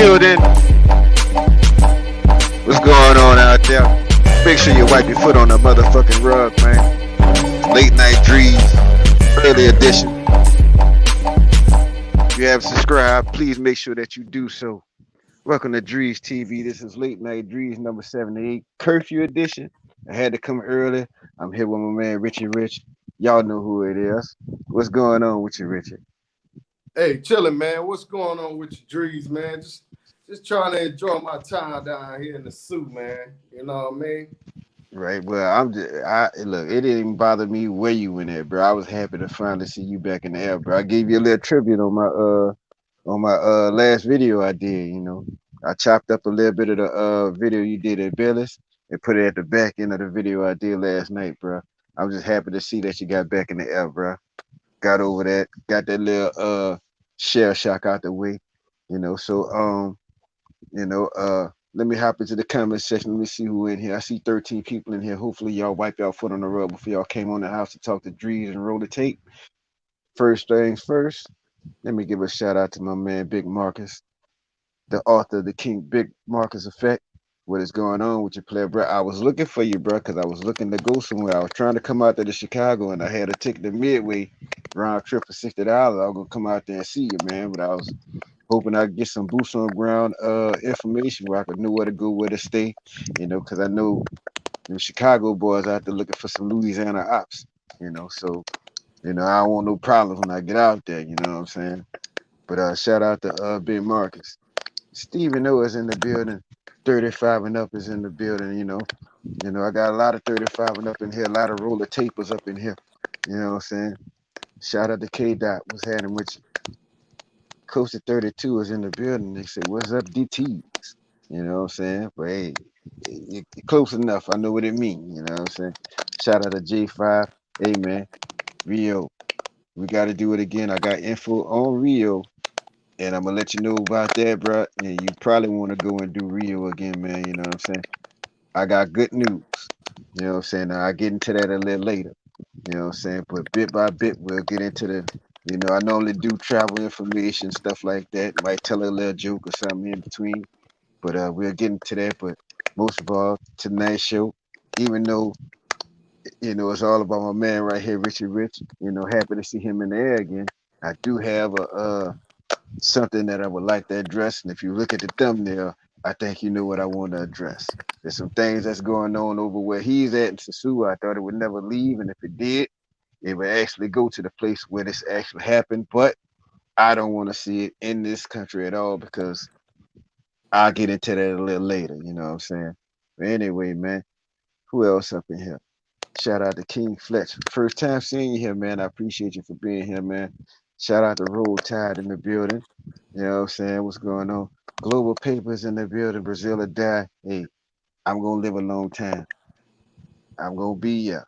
building. What's going on out there? Make sure you wipe your foot on the motherfucking rug, man. Late night DREEZ, early edition. If you haven't subscribed, please make sure that you do so. Welcome to DREEZTV. This is late night DREEZ number 78, Curfew edition. I had to come early. I'm here with my man Richie Rich. Y'all know who it is. What's going on with you, Richie? Hey, chilling, man. What's going on with you, DREEZ, man? Just trying to enjoy my time down here in the zoo, man. You know what I mean? Right. Well, look, it didn't even bother me where you went at, bro. I was happy to finally see you back in the air, bro. I gave you a little tribute on my last video I did, you know. I chopped up a little bit of the video you did at Billis and put it at the back end of the video I did last night, bro. I'm just happy to see that you got back in the air, bro. Got over that, got that little shell shock out the way, you know. So let me hop into the comment section. Let me see who in here. I see 13 people in here. Hopefully y'all wipe y'all foot on the rug before y'all came on the house to talk to DREEZ and roll the tape. First things first, let me give a shout out to my man Big Marcus, the author of the King Big Marcus Effect. What is going on with your player, bro? I was looking for you, bro, because I was looking to go somewhere. I was trying to come out there to Chicago, and I had a ticket to Midway round trip for $60. I was gonna come out there and see you, man, but I was hoping I'd get some boots on ground information where I could know where to go, where to stay, you know, because I know the Chicago boys out there looking for some Louisiana ops, you know, so, you know, I don't want no problems when I get out there, you know what I'm saying? But shout out to Big Marcus. Stephen O is in the building. 35 and up is in the building, you know. You know, I got a lot of 35 and up in here, a lot of roller tapers up in here, you know what I'm saying? Shout out to K-Dot, what's happening with you? Coach at 32 is in the building. They say, what's up, DTs? You know what I'm saying? But hey, you're close enough. I know what it means. You know what I'm saying? Shout out to J5. Hey, man, Rio, we got to do it again. I got info on Rio, and I'm going to let you know about that, bro. And you probably want to go and do Rio again, man. You know what I'm saying? I got good news. You know what I'm saying? Now, I'll get into that a little later. You know what I'm saying? But bit by bit, we'll get into the, you know, I normally do travel information, stuff like that. Might tell a little joke or something in between. But we'll get into that. But most of all, tonight's show, even though, you know, it's all about my man right here, Richie Rich, you know, happy to see him in the air again. I do have something that I would like to address. And if you look at the thumbnail, I think you know what I want to address. There's some things that's going on over where he's at in Sosua. I thought it would never leave. And if it did, it would actually go to the place where this actually happened. But I don't want to see it in this country at all because I'll get into that a little later. You know what I'm saying? But anyway, man, who else up in here? Shout out to King Fletch. First time seeing you here, man. I appreciate you for being here, man. Shout out to Roll Tide in the building. You know what I'm saying? What's going on? Global Papers in the building. Brazil or die. Hey, I'm going to live a long time. I'm going to be here.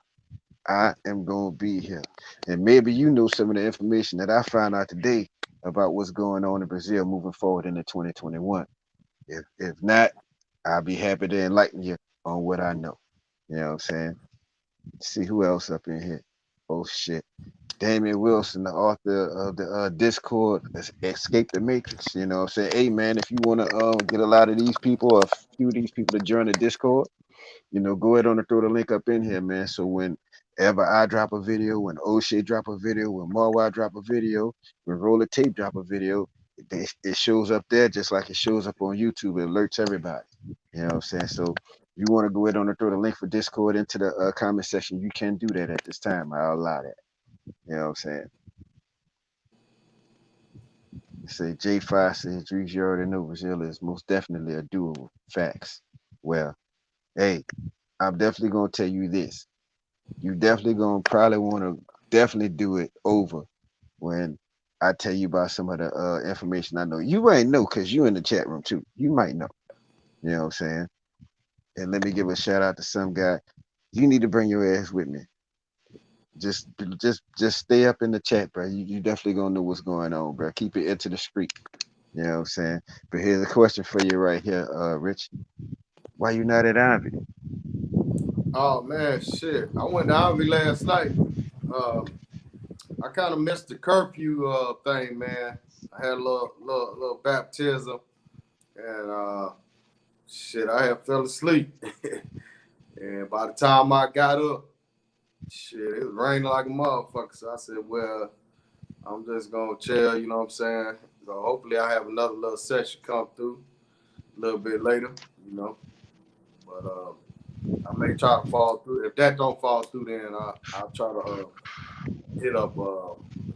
I am going to be here. And maybe you know some of the information that I found out today about what's going on in Brazil moving forward into 2021. If not, I'll be happy to enlighten you on what I know. You know what I'm saying? See who else up in here. Oh, shit. Damian Wilson, the author of the Discord, Escape the Matrix. You know what I'm saying? Hey, man, if you want to get a lot of these people or a few of these people to join the Discord, you know, go ahead and throw the link up in here, man. So whenever I drop a video, when O'Shea drop a video, when Marwa drop a video, when Roller Tape drop a video, it shows up there just like it shows up on YouTube. It alerts everybody. You know what I'm saying? So you want to go ahead and throw the link for Discord into the comment section, you can do that at this time. I'll allow that. You know what I'm saying? Say J5 says DREEZ, you already know Brazil is most definitely a doable. Facts. Well, hey, I'm definitely gonna tell you this. You definitely gonna probably want to definitely do it over when I tell you about some of the information I know. You might know because you in the chat room too. You might know. You know what I'm saying? And let me give a shout out to some guy. You need to bring your ass with me. Just stay up in the chat, bro. You definitely gonna know what's going on, bro. Keep it into the street. You know what I'm saying? But here's a question for you right here, Rich. Why you not at Ivy? Oh man, shit. I went to Ivy last night. I kind of missed the curfew thing, man. I had a little baptism, and shit, I had fell asleep. And by the time I got up, shit, it was raining like a motherfucker. So I said, well, I'm just gonna chill, you know what I'm saying? So hopefully I have another little session come through a little bit later, you know. But I may try to fall through. If that don't fall through, then I'll try to hit up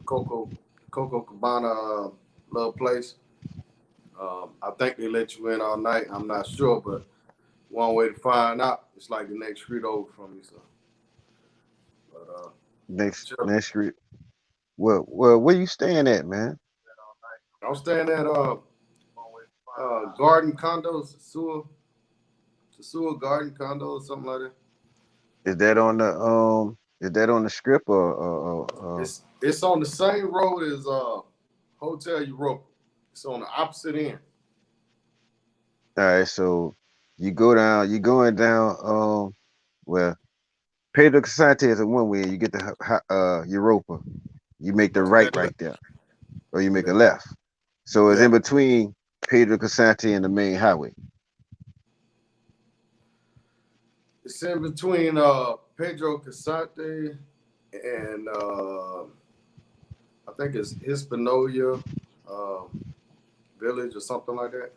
Coco Coco Cabana little place. I think they let you in all night. I'm not sure, but one way to find out, it's like the next street over from me. So, but chill. Next street. Well, where you staying at, man? I'm staying at Garden Condos, Sosua Garden Condos, something like that. Is that on the is that on the strip It's on the same road as Hotel Europa. It's on the opposite end. all right, so you going down well, Pedro Casante is a one way, you get the Europa. You make the right there, or you make Yeah, a left. So it's yeah. in between Pedro Casante and the main highway. It's in between Pedro Casante and I think it's Hispanoia uh, Village or something like that.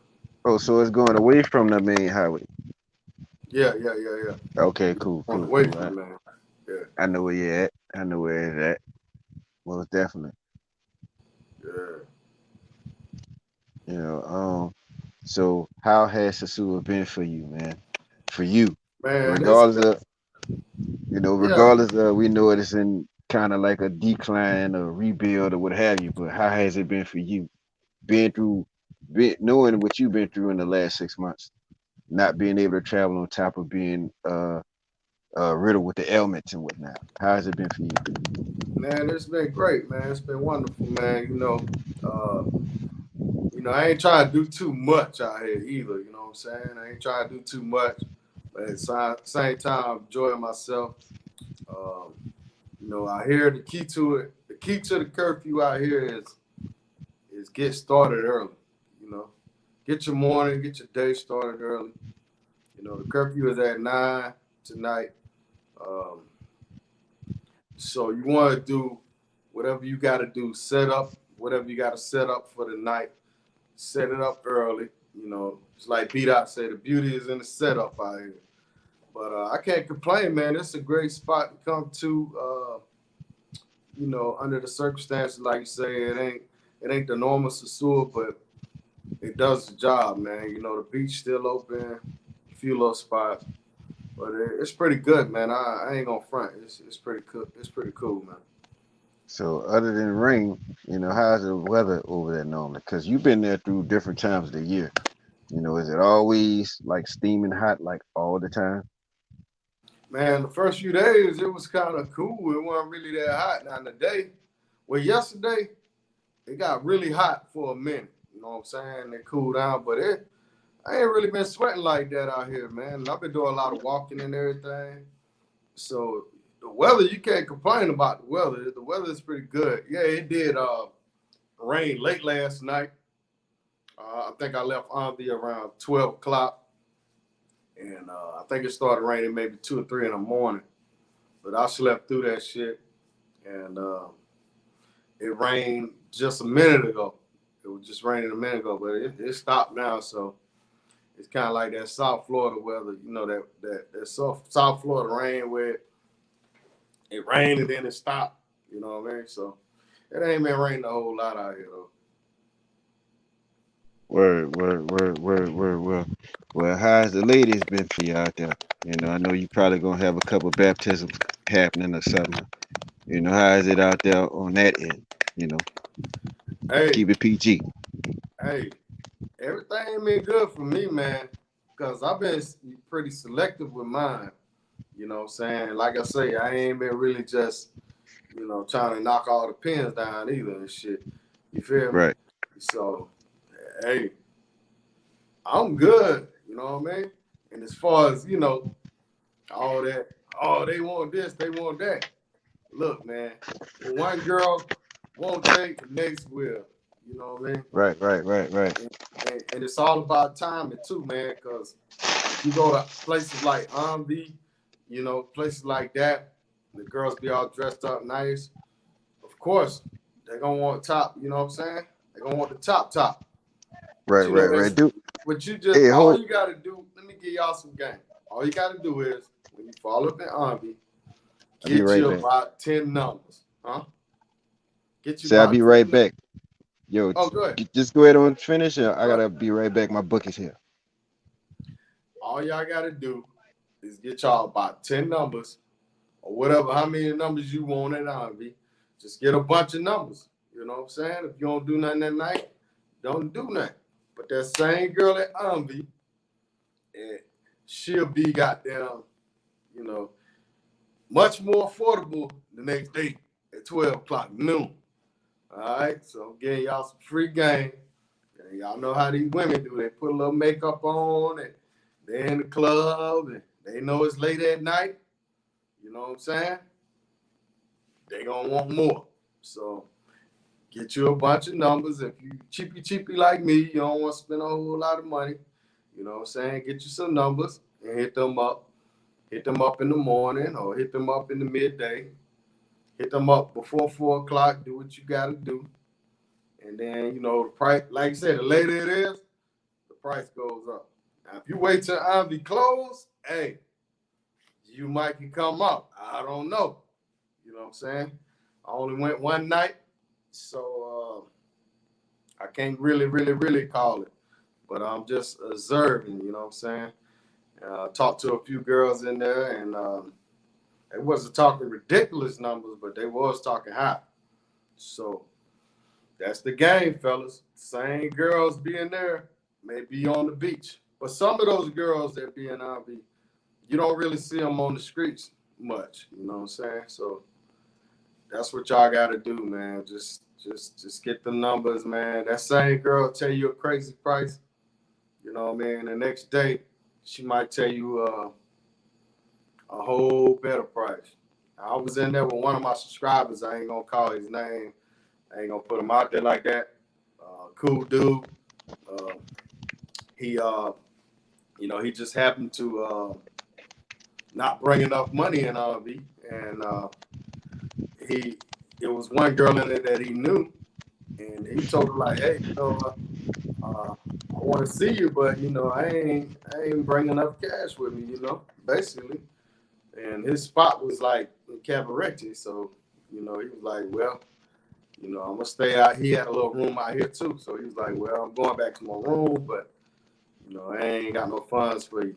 Oh, so it's going away from the main highway. Yeah. Okay, You cool, on the cool, way cool. from it, man. Yeah, I know where you're at. I know where it's at. Most definitely. yeah. You know, so how has Sosua been for you, man? For you, Man, it's regardless of yeah, regardless of we know it's in kind of like a decline or rebuild or what have you, but how has it been for you? Being through, knowing what you've been through in the last 6 months, not being able to travel on top of being riddled with the ailments and whatnot. How has it been for you? man. It's been great, man. It's been wonderful, man. I ain't trying to do too much out here either. You know what I'm saying? I ain't trying to do too much, but at the same time, I'm enjoying myself. Um, I hear the key to it. The key to the curfew out here is get started early. You know, get your morning, get your day started early. The curfew is at 9 tonight. Um, so you want to do whatever you got to do, set up whatever you got to set up for the night. Set it up early. It's like B Dot said, the beauty is in the setup out here. But I can't complain, man. It's a great spot to come to. Under the circumstances, like you say, it ain't the normal Sosua, but it does the job, man. The beach still open, a few little spots, but it's pretty good, man. I ain't gonna front. It's pretty cool. It's pretty cool, man. So other than rain, how's the weather over there normally? Because you've been there through different times of the year. Is it always like steaming hot like all the time? Man, the first few days it was kind of cool. It wasn't really that hot. Now today, well, yesterday it got really hot for a minute. You know what I'm saying? It cooled down, but I ain't really been sweating like that out here, man. And I've been doing a lot of walking and everything. So the weather, you can't complain about the weather. The weather is pretty good. Yeah, it did rain late last night. I think I left Anvi around 12 o'clock. And I think it started raining maybe 2 or 3 in the morning. But I slept through that shit. And it rained just a minute ago. It was just raining a minute ago, but it stopped now. So it's kind of like that South Florida weather, that South Florida rain where it rained and then it stopped. You know what I mean? So it ain't been raining a whole lot out here though. Word. Well, how's the ladies been for you out there? I know you probably gonna have a couple baptisms happening or something. How is it out there on that end? You know, Hey, keep it PG. hey, everything been good for me, man. Cause I've been pretty selective with mine. You know what I'm saying? Like I say, I ain't been really just, trying to knock all the pins down either and shit. You feel me? Right. So, hey, I'm good. You know what I mean? And as far as, all that, oh, they want this, they want that. Look, man, when one girl won't take, the next will. You know what I mean? Right, right, right, right. And it's all about timing too, man. Because if you go to places like Envy, you know, places like that, the girls be all dressed up nice. Of course, they're gonna want top. You know what I'm saying? They're gonna want the top. But Right, you know, right, right. it's Dude, but you just hey, all hold. you gotta do. Let me give y'all some game. All you gotta do is when you follow up in Envy, I'll be get right you back. about 10 numbers, huh? Get you Say I'll be about 10 right numbers. back. Yo, Oh, good. just go ahead and finish. I Good. gotta be right back. My book is here. All y'all gotta do is get y'all about 10 numbers or whatever, how many numbers you want at Envy. Just get a bunch of numbers. You know what I'm saying? If you don't do nothing that night, don't do nothing. But that same girl at Envy, and she'll be goddamn, you know, much more affordable the next day at 12 o'clock noon. All right, so I'm getting y'all some free game. And y'all know how these women do. They put a little makeup on and they're in the club and they know it's late at night. You know what I'm saying? They gonna want more. So get you a bunch of numbers. If you cheapy like me, you don't want to spend a whole lot of money. You know what I'm saying? Get you some numbers and hit them up. Hit them up in the morning or hit them up in the midday. Hit them up before 4 o'clock. Do what you gotta do. And then, you know, the price, like I said, the later it is, the price goes up. Now, if you wait till Ivy close, hey, you might can come up. I don't know. You know what I'm saying? I only went one night, so I can't really call it. But I'm just observing, you know what I'm saying? Talked to a few girls in there, and they wasn't talking ridiculous numbers, but they was talking high. So that's the game, fellas. Same girls being there may be on the beach. But some of those girls that be in RV, you don't really see them on the streets much. You know what I'm saying? So that's what y'all gotta do, man. Just get the numbers, man. That same girl tell you a crazy price. You know what I mean? The next day, she might tell you a whole better price. I was in there with one of my subscribers. I ain't gonna call his name. I ain't gonna put him out there like that. Cool dude. Uh, he, you know, he just happened to not bring enough money in RV, and he, it was one girl in there that he knew, and he told her like, "Hey, you know, I want to see you, but you know, I ain't bringing enough cash with me, you know, basically." And his spot was like in Cabaret, so you know, he was like, "Well, you know, I'm gonna stay out." He had a little room out here too, so he was like, "Well, I'm going back to my room, but you know, I ain't got no funds for you."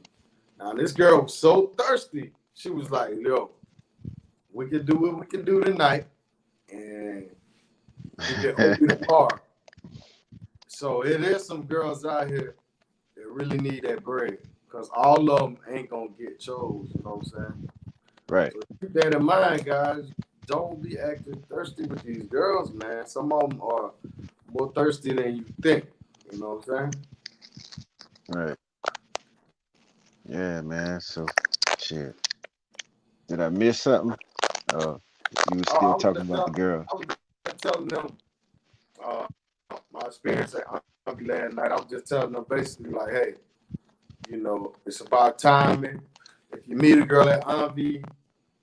Now this girl was so thirsty. She was like, "Yo, we can do what we can do tonight, and you can open the car." So it is some girls out here that really need that bread, because all of them ain't gonna get chose. You know what I'm saying? Right. So keep that in mind, guys. Don't be acting thirsty with these girls, man. Some of them are more thirsty than you think. You know what I'm saying? Right. Yeah, man. So, shit. Did I miss something? Uh, you were Oh, still talking about the girl. I was just telling them my experience at Auntie last night. I was just telling them basically like, hey, you know, it's about timing. If you meet a girl at Auntie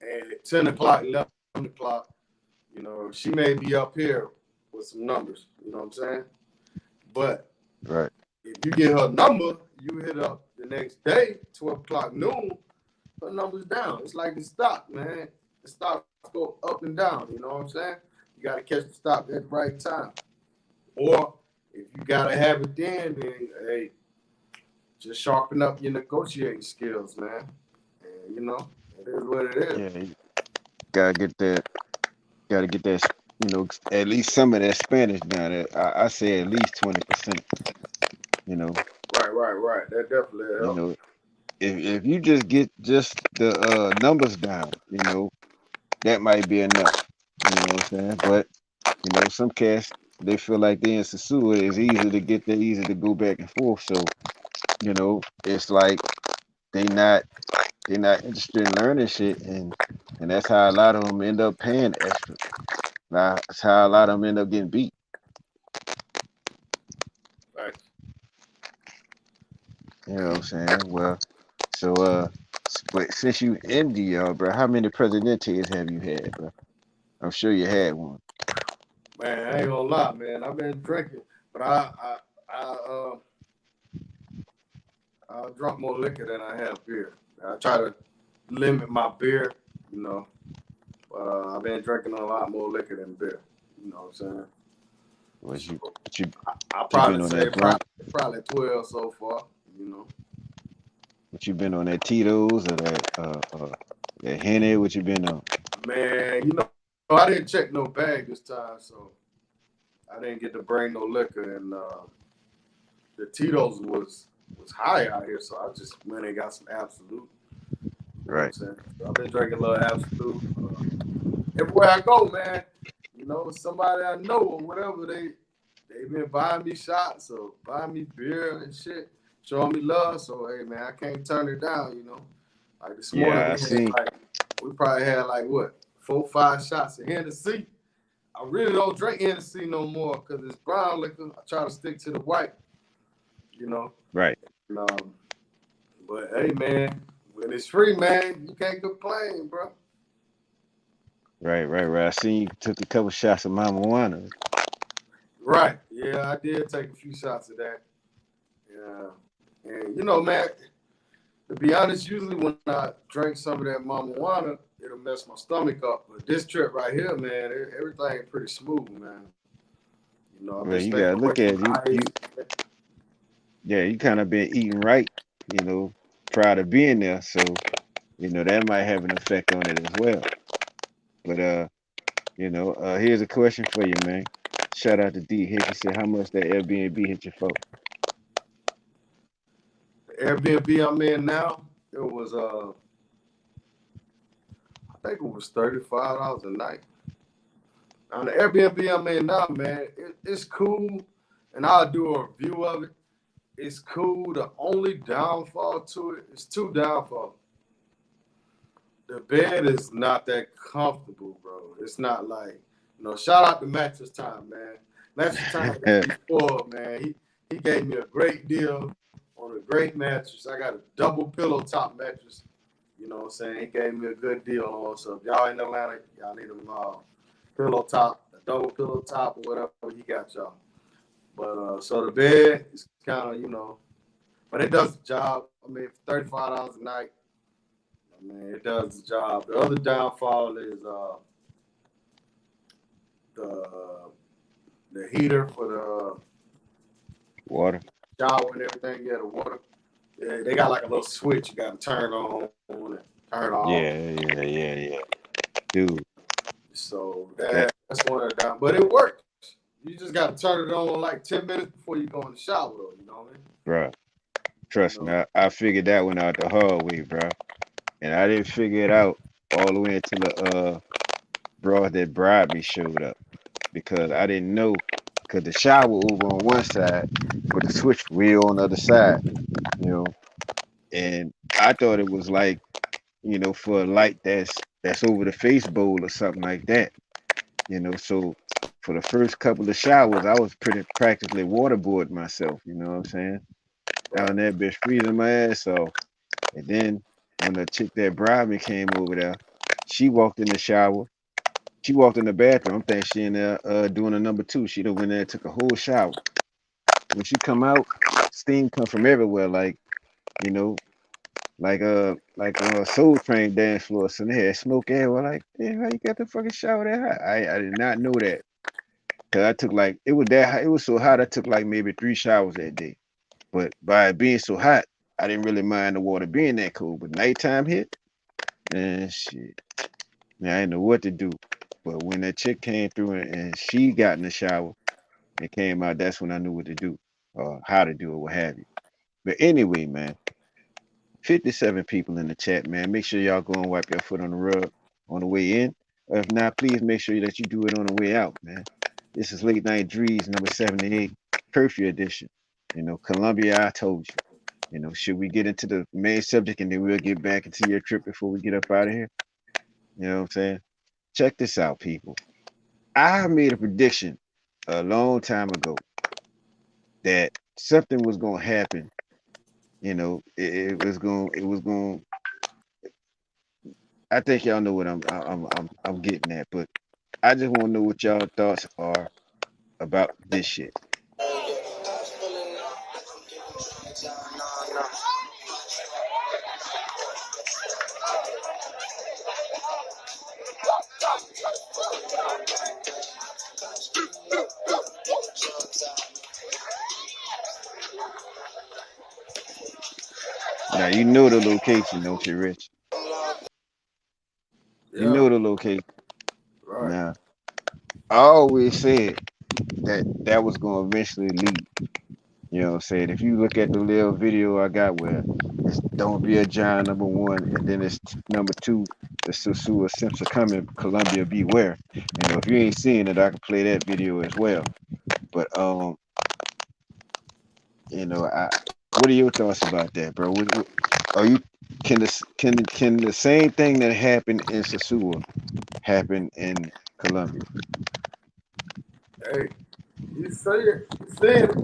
at 10 o'clock, 11 o'clock, you know, she may be up here with some numbers. You know what I'm saying? But Right. if you get her number, you hit up the next day, 12 o'clock noon, her number's down. It's like the stock, man. The stocks go up and down. You know what I'm saying? You got to catch the stock at the right time. Or if you got to have it then hey, just sharpen up your negotiating skills, man. And, you know, it is what it is. Yeah, you gotta get that. Gotta get that. At least some of that Spanish down there. I say at least 20%. You know. Right. That definitely You helps. know. If you just get just the numbers down, that might be enough. You know what I'm saying? But some cats they feel like they in Sosua is easy to get there, easy to go back and forth. So it's like they not they not interested in learning shit, and that's how a lot of them end up paying extra. That's how a lot of them end up getting beat. You know what I'm saying? Well, so but since you in DR, bro, how many presidentes have you had, bro? I'm sure you had one. Man, I ain't gonna lie, man. I've been drinking, but I drunk more liquor than I have beer. I try to limit my beer, you know, but I've been drinking a lot more liquor than beer. You know what I'm saying? Was So you but you I but you been probably on say that drunk? probably 12 so far. You know, What you been on that Tito's or that Henny? What you been on? man. I didn't check no bag this time, so I didn't get to bring no liquor, and the Tito's was high out here, so I just went and got some absolute. You know what I'm Right. saying? So I've been drinking a little absolute. Everywhere I go, man, somebody I know or whatever, they been buying me shots or buying me beer and shit, showing me love. So hey, man, I can't turn it down. Like this morning Yeah, I seen. we probably had like what 4, 5 shots of Hennessy. I really don't drink Hennessy no more because it's brown liquor. I try to stick to the white, you know. Right. And, but hey, man, when it's free, man, you can't complain, bro. Right. I seen you took a couple shots of Mama Juana. Right? Yeah, I did take a few shots of that. Yeah, and man, to be honest, usually when I drink some of that Mama Juana, it'll mess my stomach up. But this trip right here, man, everything pretty smooth, man. I've been Well, you staying gotta away look from at the ice. you yeah, you kind of been eating right, prior to being there, so that might have an effect on it as well. But here's a question for you, man. Shout out to D. Hit you said how much that Airbnb hit you for? The Airbnb I'm in now, it was I think it was $35 a night. On the Airbnb I'm in now, man, it's cool, and I'll do a review of it. It's cool. The only downfall to it is two downfalls. The bed is not that comfortable, bro. It's not like, shout out to Mattress Time, man. Mattress Time got me spoiled, man. He gave me a great deal on a great mattress. I got a double pillow top mattress. You know what I'm saying? He gave me a good deal on. So if y'all in Atlanta, y'all need a pillow top, a double pillow top, or whatever he got y'all. But so the bed is kind of, but it does the job. I mean, for $35 a night, I mean, it does the job. The other downfall is the the heater for the Water. shower and everything. Yeah, the water. Yeah, they got like a little switch you got to turn on and turn off. Yeah. Dude, So that that's one of the down. But it works. You just got to turn it on like 10 minutes before you go in the shower, though. You know what I mean? bruh, You trust me, know. I figured that one out the hard way, bruh. And I didn't figure it out all the way until the broad that bribed me showed up because I didn't know because the shower over on one side, but the switch wheel on the other side, you know. And I thought it was like, for a light that's over the face bowl or something like that, So for the first couple of showers, I was pretty practically waterboarding myself, you know what I'm saying? Right. Down there, bitch, freezing my ass off. And then when the chick that bribed me came over there, she walked in the shower. She walked in the bathroom. I'm thinking she in there doing a number two. She done went there and took a whole shower. When she come out, steam come from everywhere, you know, like on a Soul Train dance floor. So they had smoke everywhere. Like, damn, how you got the fucking shower that hot? I did not know that. Cause I took like it was that hot, it was so hot I took like maybe 3 showers that day. But by it being so hot, I didn't really mind the water being that cold. But nighttime hit, man, shit. Man, I didn't know what to do. But when that chick came through and she got in the shower and came out, that's when I knew what to do, or how to do it, what have you. But anyway, man, 57 people in the chat, man. Make sure y'all go and wipe your foot on the rug on the way in. If not, please make sure that you do it on the way out, man. This is Late Night Drees number 78, Curfew edition. Colombia, I told you. Should we get into the main subject and then we'll get back into your trip before we get up out of here? You know what I'm saying? Check this out, people. I made a prediction a long time ago that something was going to happen You know, it was going. I think y'all know what I'm getting at, but I just want to know what y'all thoughts are about this shit. Now you know the location, don't you, Rich? You Yeah, know the location. right. Now I always said that that was going to eventually lead. You know what I'm saying? If you look at the little video I got where it's Don't Be a Giant #1, and then it's #2, the Sosua Simpson coming, Colombia Beware. You know, if you ain't seen it, I can play that video as well. But you know, what are your thoughts about that, bro? Are you can the same thing that happened in Sosua happen in Colombia? Hey, you say it. You said it.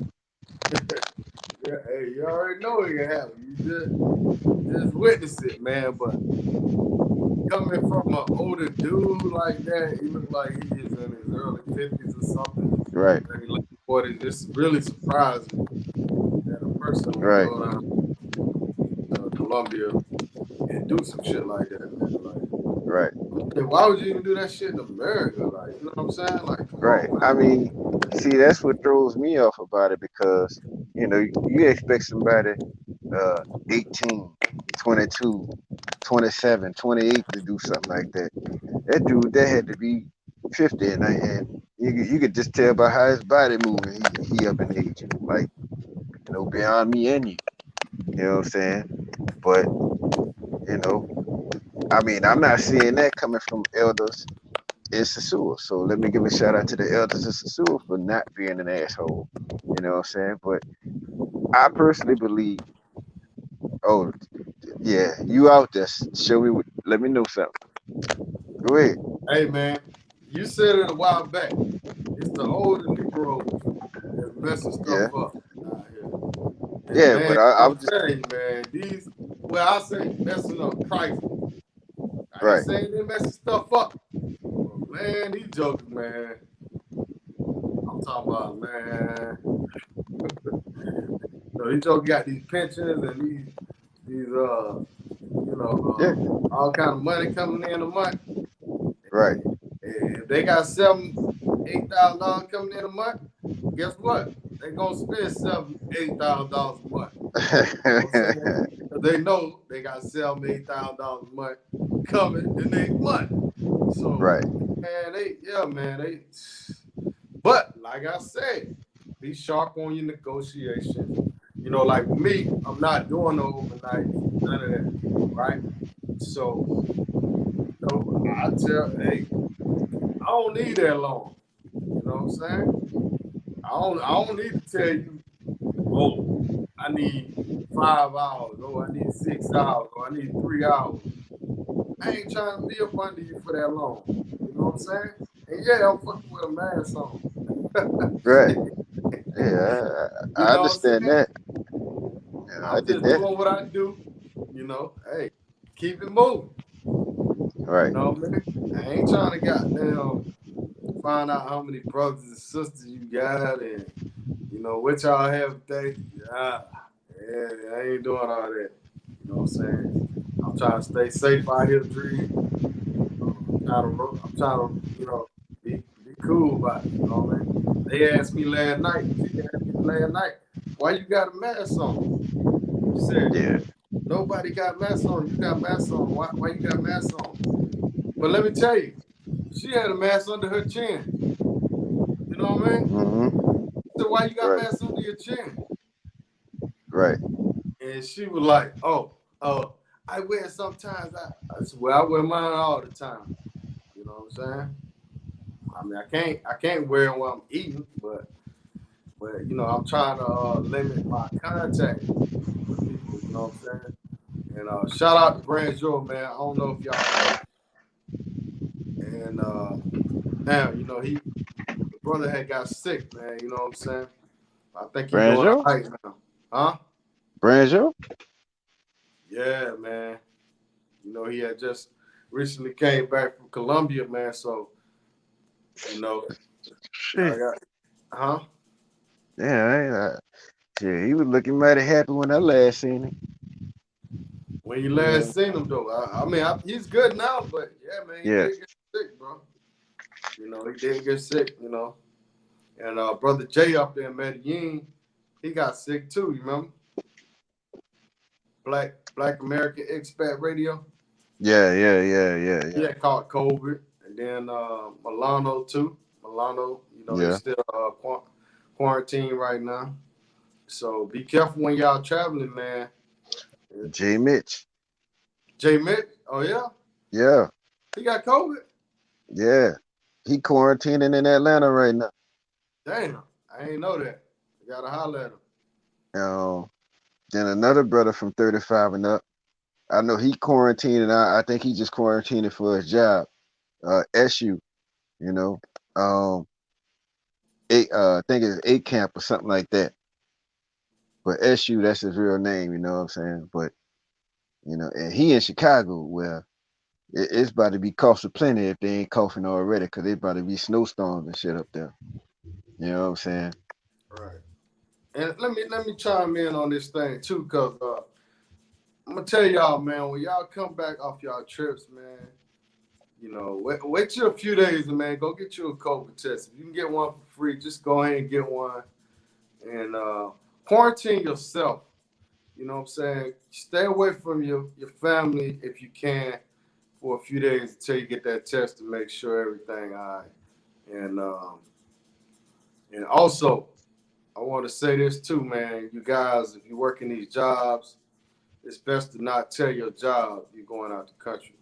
Yeah, hey, you already know it can happen. You just witness it, man. But coming from an older dude like that, he looked like he is in his early 50s or something, Right, maybe late 40s. It's really surprising that a person would right, go down to Colombia and do some shit like that, man. Like, right. hey, why would you even do that shit in America? Like, you know what I'm saying? Like, come Right. on, I man. mean, see, that's what throws me off about it because, you know, you expect somebody uh 18, 22, 27, 28 to do something like that. That dude, that had to be 50, and you could just tell by how his body moving. He up in age, like, you know, beyond me and you. You know what I'm saying? But, you know, I mean, I'm not seeing that coming from elders in Sosua. So let me give a shout out to the elders of Sosua for not being an asshole. You know what I'm saying? But I personally believe, oh yeah, you out there? Show me. Let me know something. Go ahead. Hey, man, you said it a while back. It's the older Negroes that's messing Yeah, stuff up out here. And yeah. man, But I'm I'm just telling you, man, these, well, I say messing up prices. I ain't right, saying they messing stuff up, but man, these jokers, man, I'm talking about, man. So these jokers got these pensions and these yeah, all kind of money coming in a month. right. If they got $7,000, $8,000 coming in a month, guess what? They gonna spend $7,000, $8,000 a month. You know what I'm saying? Because they know they got $7,000, $8,000 a month coming the next month. So, Right, man, they. But like I said, be sharp on your negotiations. You know, like with me, I'm not doing no overnight, none of that, right? So, you know, I tell, hey, I don't need that long. You know what I'm saying? I don't need to tell you, oh, I need 5 hours, oh, I need 6 hours, or I need 3 hours. I ain't trying to be up under you for that long. You know what I'm saying? And yeah, I'm fucking with a mask on. right. Shit. Yeah, You I know what I'm understand saying? that. Yeah, I I'm did just that. doing what I do. You know, hey, keep it moving. You Right. know what I mean? I ain't trying to goddamn find out how many brothers and sisters you got and what y'all have today. Yeah, I ain't doing all that. You know what I'm saying? I'm trying to stay safe out here, Dree. I'm trying to, be cool about it. You know what I mean? They asked me last night. She asked me last night, why you got a mask on? She said, Yeah. nobody got masks on. You got masks on. Why you got masks on? But let me tell you, she had a mask under her chin. You know what I mean? Mm-hmm. So why you got Right. masks under your chin? Right. And she was like, oh, I wear it sometimes. I said, well, I wear mine all the time. You know what I'm saying? I mean, I can't wear it while I'm eating, but I'm trying to limit my contact with people. You know what I'm saying? And shout out to Brand Joe, man. I don't know if y'all know. And damn, the brother had got sick, man. You know what I'm saying? I think he doing all Branjo? right now, huh? Branjo? Yeah, man. You know, he had just recently came back from Colombia, man. So, you know, I Shit. got, huh? Yeah, shit, he was looking mighty happy when I last seen him. When you Yeah. last seen him, though, he's good now, but yeah, man, he Yes. did get sick, bro. You know, he did get sick, you know. And brother Jay up there in Medellin, he got sick too, you remember? Black American Expat Radio. He Yeah. had caught COVID. And then Milano too. Milano, you know, he's Yeah. still quarantined right now. So be careful when y'all traveling, man. J Mitch. Jay Mick, oh yeah, Yeah. he got COVID. Yeah. He quarantining in Atlanta right now. Damn, I ain't know that. I gotta holler at him. Um, then another brother from 35 and up. I know he quarantined, and I think he just quarantined for his job. SU, you know. Um, I think it's 8 camp or something like that. But SU, that's his real name, you know what I'm saying? But and he in Chicago, where it's about to be cost plenty if they ain't coughing already, because it's about to be snowstorms and shit up there. You know what I'm saying? Right. And let me chime in on this thing too, cause I'm gonna tell y'all, man, when y'all come back off y'all trips, man, you know, wait till a few days, man. Go get you a COVID test. If you can get one for free, just go ahead and get one and quarantine yourself. You know what I'm saying? Stay away from your family if you can for a few days until you get that test to make sure everything all right. And also, I want to say this too, man. You guys, if you work in these jobs, it's best to not tell your job you're going out the country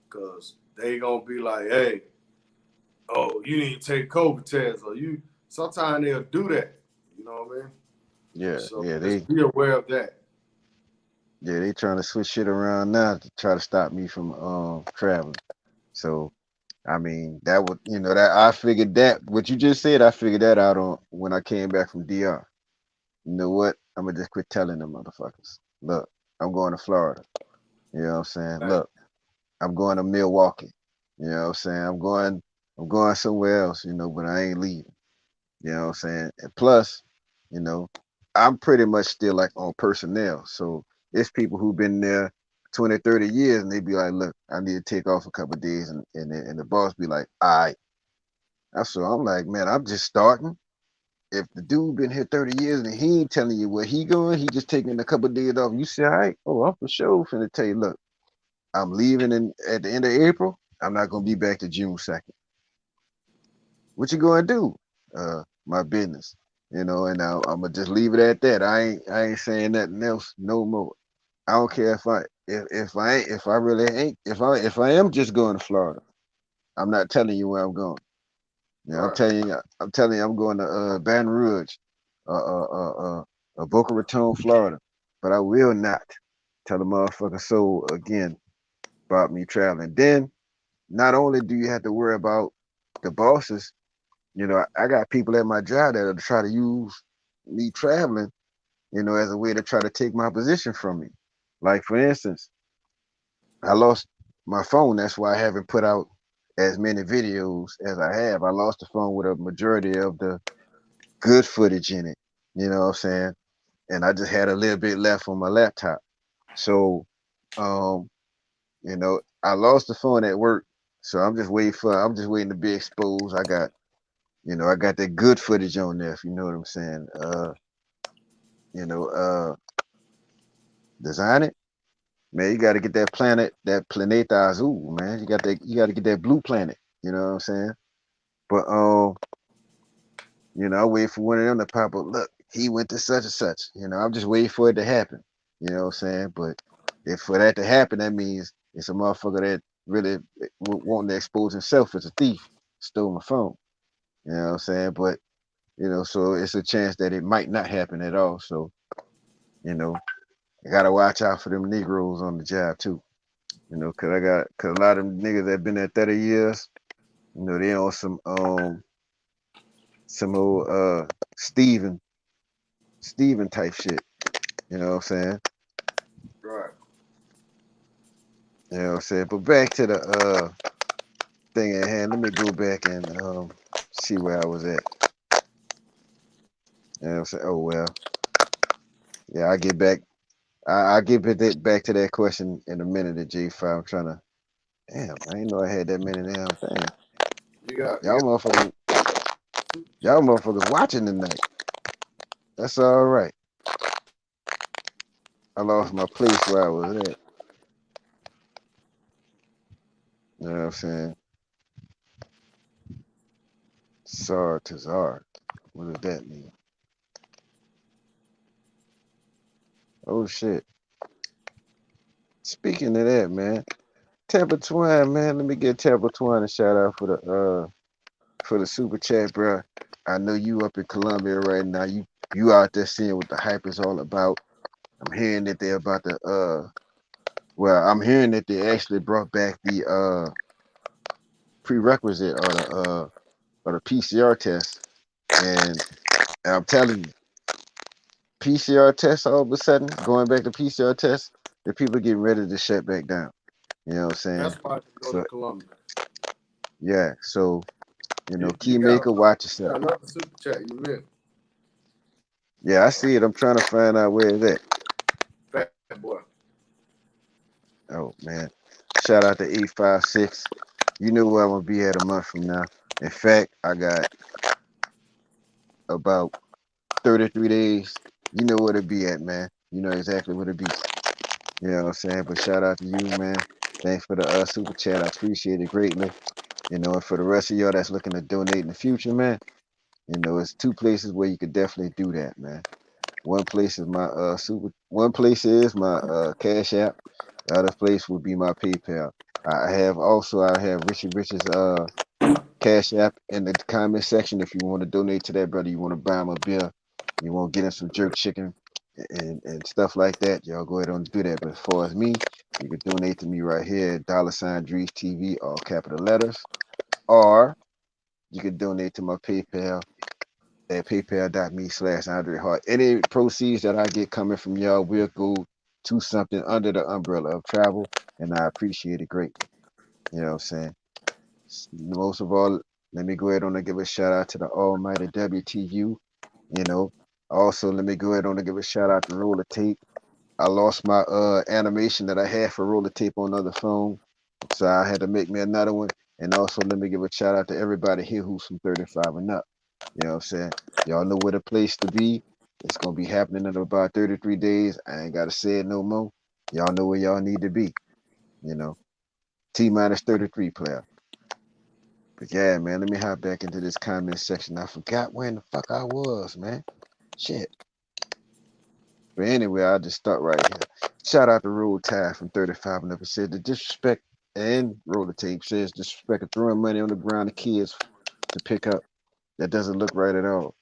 because they gonna be like, hey, oh, you need to take COVID tests, or you. Sometimes they'll do that. You know what I mean? Yeah, So yeah, just be aware of that. they trying to switch shit around now to try to stop me from traveling. So I mean, that would, that I figured that what you just said, I figured that out on when I came back from DR. You know what? I'm gonna just quit telling them motherfuckers. Look, I'm going to Florida. You know what I'm saying? Right. Look, I'm going to Milwaukee. You know what I'm saying? I'm going somewhere else, but I ain't leaving. You know what I'm saying? And plus, you know, I'm pretty much still like on personnel. So it's people who've been there 20, 30 years and they be like, look, I need to take off a couple of days and the boss be like, all right. So I'm like, man, I'm just starting. If the dude been here 30 years and he ain't telling you where he going, he just taking a couple of days off. You say, all right, oh, I'm for sure finna tell you, look, I'm leaving at the end of April. I'm not gonna be back to June 2nd. What you gonna do? My business, and I'm gonna just leave it at that. I ain't saying nothing else no more. I don't care if I really ain't if I am just going to Florida. I'm not telling you where I'm going. Right. I'm telling you I'm going to Baton Rouge, Boca Raton, Florida. But I will not tell the motherfucker so again about me traveling. Then not only do you have to worry about the bosses, I got people at my job that'll try to use me traveling, as a way to try to take my position from me. Like for instance, I lost my phone. That's why I haven't put out as many videos as I have. I lost the phone with a majority of the good footage in it. You know what I'm saying? And I just had a little bit left on my laptop. So, um, I lost the phone at work. So I'm just waiting to be exposed. I got that good footage on there, if you know what I'm saying. You know, uh, Design it. Man, you gotta get that Planeta Azul, man. You gotta get that blue planet. You know what I'm saying? But I wait for one of them to pop up. Look, he went to such and such. I'm just waiting for it to happen. You know what I'm saying? But if for that to happen, that means it's a motherfucker that really wanting to expose himself as a thief, stole my phone. You know what I'm saying? But so it's a chance that it might not happen at all. So you know, I gotta watch out for them Negroes on the job too. Cause a lot of them niggas that been there 30 years, they on some old Steven type shit. You know what I'm saying? Right. You know what I'm saying? But back to the thing at hand. Let me go back and see where I was at. You know what I'm saying? Oh well. Yeah, I get back. I get back to that question in a minute at J5. I'm trying to. Damn, I didn't know I had that many damn things. You Y'all motherfuckers, got super y'all chat. motherfuckers watching tonight. That's all right. I lost my place where I was at. You know what I'm saying? Sar Tazar. What does that mean? Oh shit. Speaking of that, man, Tampa Twine, man, let me get Tampa Twine a shout out for the super chat, bro. I know you up in Colombia right now. You out there seeing what the hype is all about. I'm hearing that they're about to well, I'm hearing that they actually brought back the prerequisite or the PCR test. And I'm telling you, PCR tests all of a sudden, going back to PCR tests, the people getting ready to shut back down. You know what I'm saying? That's why I go to So Colombia. yeah, so You got Keymaker, watch yourself. another super chat. You missed. Yeah, I see it. I'm trying to find out where it's at. Fat boy. Oh man. Shout out to 856. You know where I'm gonna be at a month from now. In fact, I got about 33 days. You know where to be at, man. You know exactly where to be. You know what I'm saying? But shout out to you, man. Thanks for the super chat. I appreciate it greatly. And for the rest of y'all that's looking to donate in the future, man, it's two places where you could definitely do that, man. One place is my one place is my Cash App. The other place would be my PayPal. I have Richie Rich's Cash App in the comment section if you want to donate to that, brother. You want to buy him a beer, you want to get him some jerk chicken and stuff like that, y'all go ahead and do that. But as far as me, you can donate to me right here at $DREEZTV, all capital letters, or you can donate to my PayPal at paypal.me/Andre Hart. Any proceeds that I get coming from y'all will go to something under the umbrella of travel, and I appreciate it greatly. You know what I'm saying? Most of all, let me go ahead on and give a shout out to the almighty WTU. You know, also let me go ahead on and give a shout out to Roller Tape. I lost my animation that I had for Roller Tape on another phone, so I had to make me another one. And also let me give a shout out to everybody here who's from 35 and up. You know what I'm saying? Y'all know where the place to be. It's gonna be happening in about 33 days. I ain't gotta say it no more. Y'all know where y'all need to be. You know, T minus 33 player. But yeah, man, let me hop back into this comment section. I forgot where in the fuck I was, man. Shit. But anyway, I'll just start right here. Shout out to Roll Tide from 35 and up. It said the disrespect and Roller Tape says disrespect of throwing money on the ground to kids to pick up. That doesn't look right at all.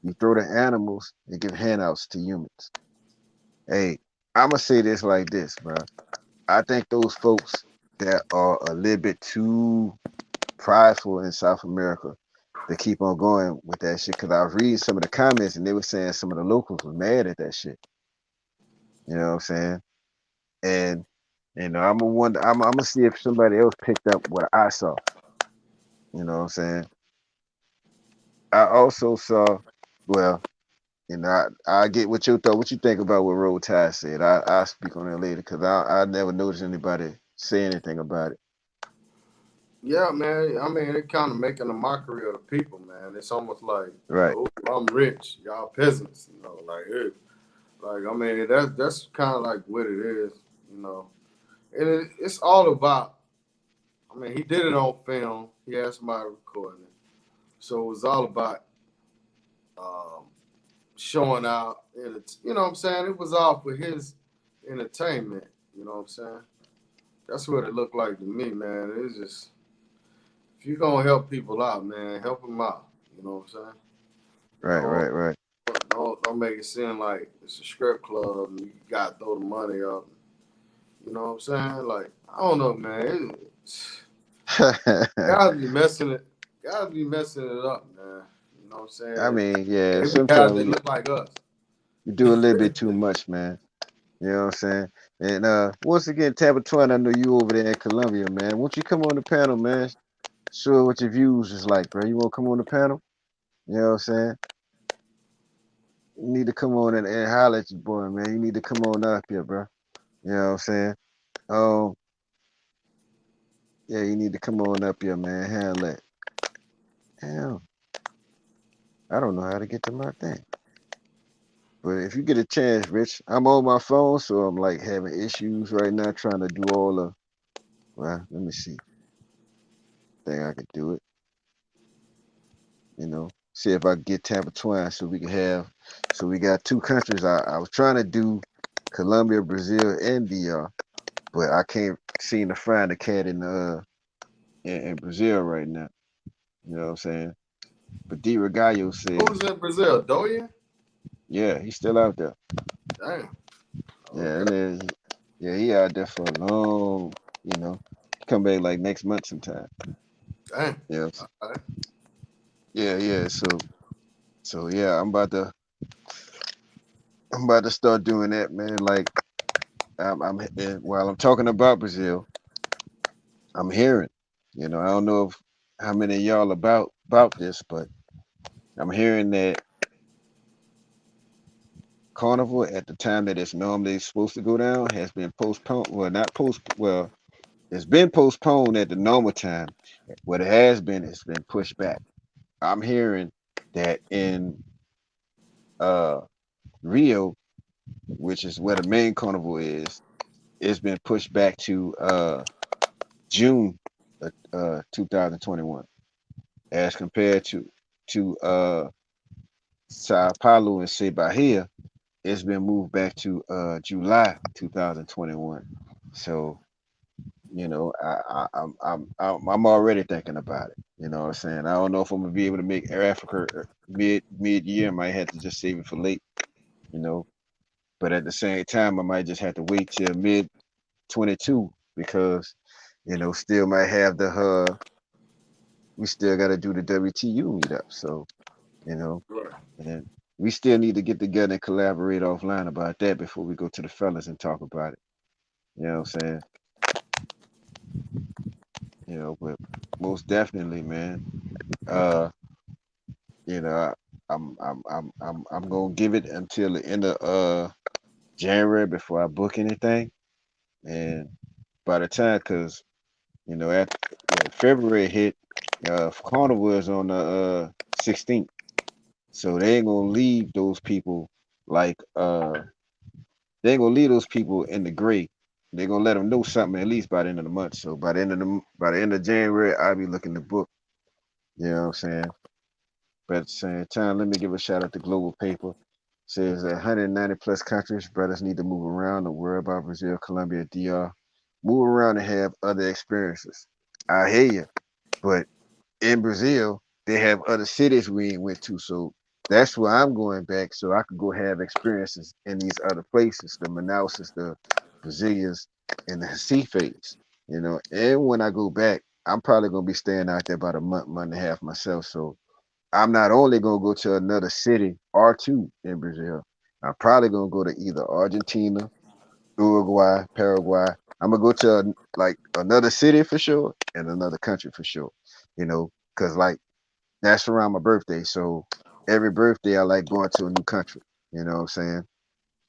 You throw the animals and give handouts to humans. Hey, I'ma say this like this, bro. I think those folks that are a little bit too prideful in South America to keep on going with that shit. Cause I was reading some of the comments and they were saying some of the locals were mad at that shit. You know what I'm saying? And I'm gonna wonder. I'm gonna see if somebody else picked up what I saw. You know what I'm saying? I also saw. Well, I get what you thought. What you think about what Roll Tide said? I speak on that later because I never noticed anybody say anything about it. Yeah, man. I mean, it kind of making a mockery of the people, man. It's almost like, Right. oh, I'm rich, y'all peasants, like, hey. Like, I mean, that's kind of like what it is, you know. And it's all about. I mean, he did it on film. He had somebody recording it, so it was all about um, showing out. You know what I'm saying? It was all for his entertainment. You know what I'm saying? That's what it looked like to me, man. It's just if you're gonna help people out, man, help them out. You know what I'm saying? Right. Don't Right. Right. don't make it seem like it's a strip club and you gotta throw the money up. You know what I'm saying? Like I don't know, man. Gotta be messing it. Gotta be messing it up, man. You know what I'm I saying? mean, yeah. They be guys Sometimes that when look like us. You do a little bit too much, man. You know what I'm saying? And once again, Tabitha Twine, I know you over there in Colombia, man. Won't you come on the panel, man? Show what your views is like, bro. You want to come on the panel? You know what I'm saying? You need to come on and holler at your boy, man. You need to come on up here, bro. You know what I'm saying? Um, yeah, you need to come on up here, man. Handle it. Hell, I don't know how to get to my thing. But if you get a chance, Rich, I'm on my phone, so I'm like having issues right now trying to do all the. Well, let me see. Think I could do it. See if I can get Tampa Twine so we can have. So we got two countries. I was trying to do Colombia, Brazil, and DR, but I can't seem to find a cat in Brazil right now. You know what I'm saying? But D Regallo said, Who's in Brazil? Doyen? yeah, he's still out there. Damn. Yeah, Okay. and then yeah, he out there for a long, come back like next month sometime. Damn. Yeah, All right. yeah. So yeah, I'm about to start doing that, man. Like and while I'm talking about Brazil, I'm hearing, I don't know if how many of y'all about this, but I'm hearing that Carnival at the time that it's normally supposed to go down has been postponed. Well, not post. Well, it's been postponed at the normal time. What it has been, it's been pushed back. I'm hearing that in uh Rio, which is where the main carnival is, it's been pushed back to June 2021, as compared to Sao Paulo and say Bahia, it's been moved back to July 2021. So I'm already thinking about it. You know what I'm saying? I don't know if I'm gonna be able to make Air Africa mid year. I might have to just save it for late. You know, but at the same time, I might just have to wait till mid 22 because still might have the we still got to do the WTU meetup. So you know, Right. and we still need to get together and collaborate offline about that before we go to the fellas and talk about it. You know what I'm saying? But most definitely, man. Uh, you know, I'm gonna give it until the end of January before I book anything, and by the time, cause at when February hit, Carnival is on the 16th, so they ain't gonna leave those people like they ain't gonna leave those people in the gray. They're gonna let them know something at least by the end of the month. So by the end of January, I'll be looking to book. You know what I'm saying? But at the same time, let me give a shout out to Global Paper. Says that 190 plus countries, brothers need to move around. Don't worry about Brazil, Colombia, DR. Move around and have other experiences. I hear you, but in Brazil, they have other cities we ain't went to. So that's where I'm going back so I could go have experiences in these other places, the Manauses, the Brazilians, and the Recifes, And when I go back, I'm probably gonna be staying out there about a month and a half myself. So I'm not only gonna go to another city or two in Brazil, I'm probably gonna go to either Argentina, Uruguay, Paraguay. I'm gonna go to like another city for sure and another country for sure. Because like that's around my birthday. So every birthday I like going to a new country. You know what I'm saying?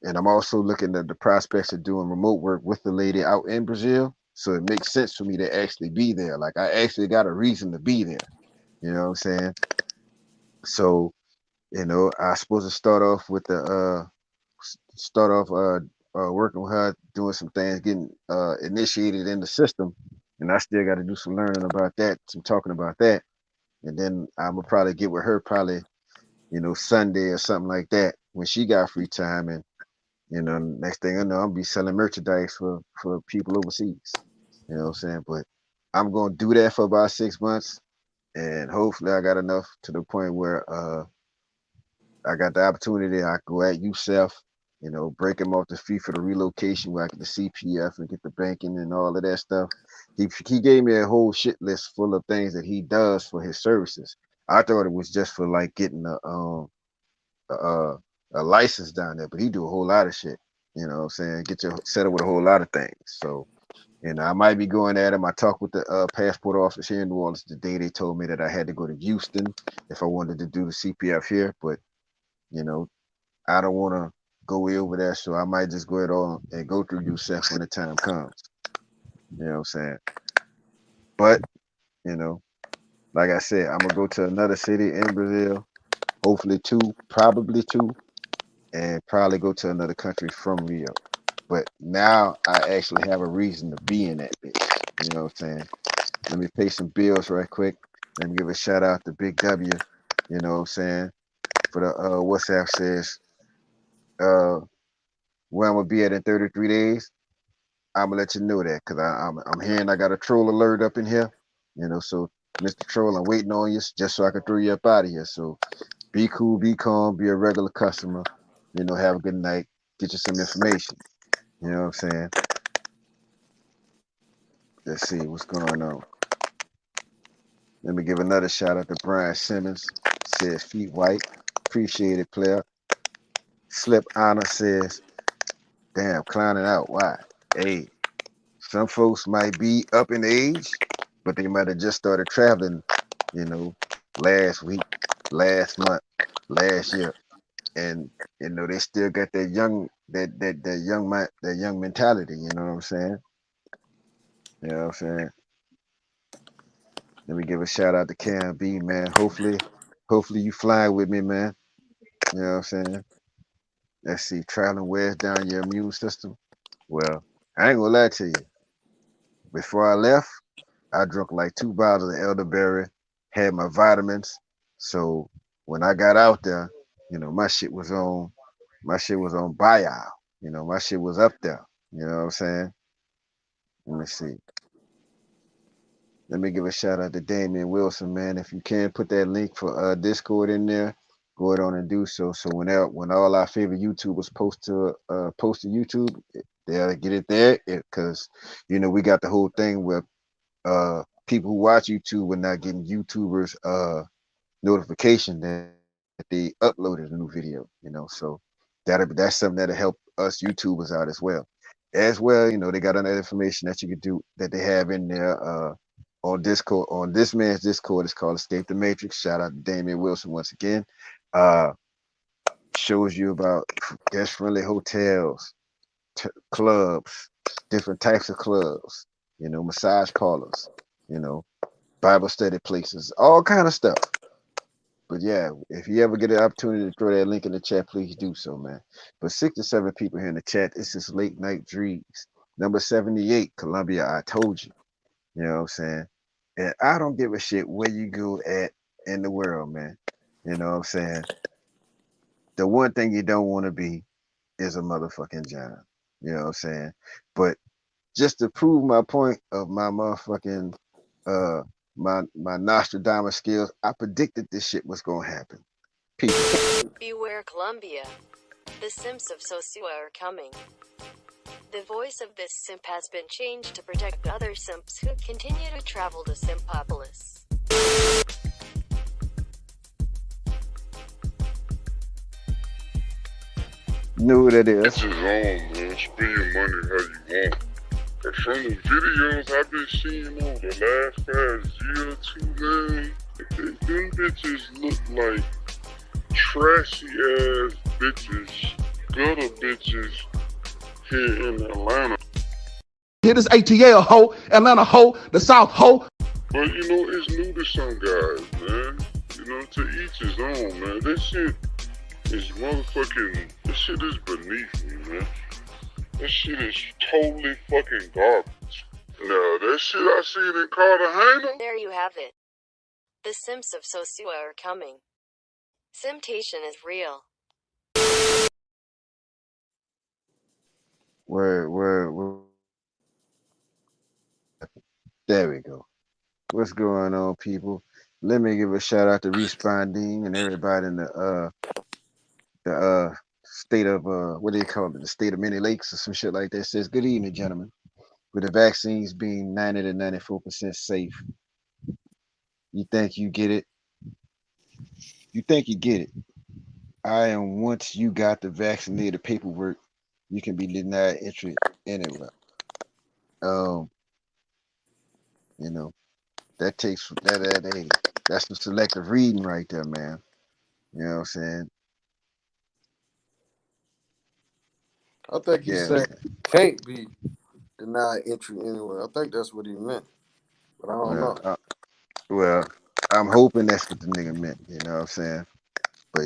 And I'm also looking at the prospects of doing remote work with the lady out in Brazil. So it makes sense for me to actually be there. Like I actually got a reason to be there. You know what I'm saying? So, I supposed to start off with the start off working with her, doing some things, getting initiated in the system. And I still got to do some learning about that, some talking about that. And then I'm gonna probably get with her probably, Sunday or something like that when she got free time. And next thing I know, I'll be selling merchandise for people overseas. You know what I'm saying? But I'm gonna do that for about 6 months, and hopefully I got enough to the point where I got the opportunity. I go at USEF, break him off the fee for the relocation where I get the CPF and get the banking and all of that stuff. He gave me a whole shit list full of things that he does for his services. I thought it was just for like getting a a license down there, but he do a whole lot of shit. You know what I'm saying? Get you set up with a whole lot of things. So, I might be going at him. I talked with the passport office here in New Orleans today. They told me that I had to go to Houston if I wanted to do the CPF here, but you know, I don't want to go way over there, so I might just go ahead on and go through USF when the time comes. You know what I'm saying? But, you know, like I said, I'm gonna go to another city in Brazil, hopefully two, probably two, and probably go to another country from Rio. But now I actually have a reason to be in that bitch. You know what I'm saying? Let me pay some bills right quick. Let me give a shout out to Big W. You know what I'm saying? For the WhatsApp says uh where I'm gonna be at in 33 days. I'm gonna let you know that because I'm hearing I got a troll alert up in here. So Mr. Troll, I'm waiting on you just so I can throw you up out of here. So be cool, be calm, be a regular customer. Have a good night. Get you some information. You know what I'm saying? Let's see what's going on. Let me give another shout out to Brian Simmons. Says feet white. Appreciate it, player. Slip Honor says, damn, clowning out. Why? Hey, some folks might be up in age, but they might have just started traveling, you know, last week, last month, last year, and they still got that young mentality. You know what I'm saying? You know what I'm saying? Let me give a shout out to Cam B, man. Hopefully you flying with me, man. You know what I'm saying? Let's see, traveling wears down your immune system. Well, I ain't gonna lie to you. Before I left, I drank like 2 bottles of elderberry, had my vitamins. So when I got out there, my shit was on buyout. My shit was up there. You know what I'm saying? Let me see. Let me give a shout out to Damian Wilson, man. If you can put that link for Discord in there, go ahead on and do so. So when all our favorite YouTubers post to YouTube, they'll get it there. Because we got the whole thing where people who watch YouTube are not getting YouTubers notification that they uploaded a new video, so that's something that'll help us YouTubers out as well. They got another information that you could do that they have in there on Discord. On this man's Discord, it's called Escape the Matrix. Shout out to Damian Wilson once again. Uh, Shows you about guest friendly hotels, clubs, different types of clubs, massage parlors, you know, Bible study places, all kind of stuff. But yeah, if you ever get an opportunity to throw that link in the chat, please do so, man. But 6 to 7 people here in the chat. This is late night dreams. Number 78, Colombia. I told you. You know what I'm saying? And I don't give a shit where you go at in the world, man. You know what I'm saying? The one thing you don't want to be is a motherfucking John. You know what I'm saying? But just to prove my point of my motherfucking uh my Nostradamus skills, I predicted this shit was gonna happen. Peace. Beware Colombia. The simps of Sosua are coming. The voice of this simp has been changed to protect the other simps who continue to travel to Simpopolis. You know who that is? It's his own, man. Spend your money how you want. But from the videos I've been seeing over the last past year or two, man, them bitches look like trashy ass bitches, gutter bitches here in Atlanta. Here this ATL hoe, Atlanta hoe, the South hoe. But it's new to some guys, man. To each his own, man. This shit is beneath me, man. This shit is totally fucking garbage. Now, that shit I seen in Cartagena. There you have it. The simps of Sosua are coming. Simptation is real. Where? There we go. What's going on, people? Let me give a shout out to Responding and everybody in the state of what do you call it? The state of Many Lakes or some shit like that. Says good evening, gentlemen. With the vaccines being 90 to 94% safe, you think you get it? You think you get it? am once you got the vaccinated paperwork, you can be denied entry anywhere. Um, you know, that takes that hey, that's some selective reading right there, man. You know what I'm saying? I think he Yeah, said can't be denied entry anywhere. I think that's what he meant, but I don't well, know. well, I'm hoping that's what the nigga meant. You know what I'm saying? But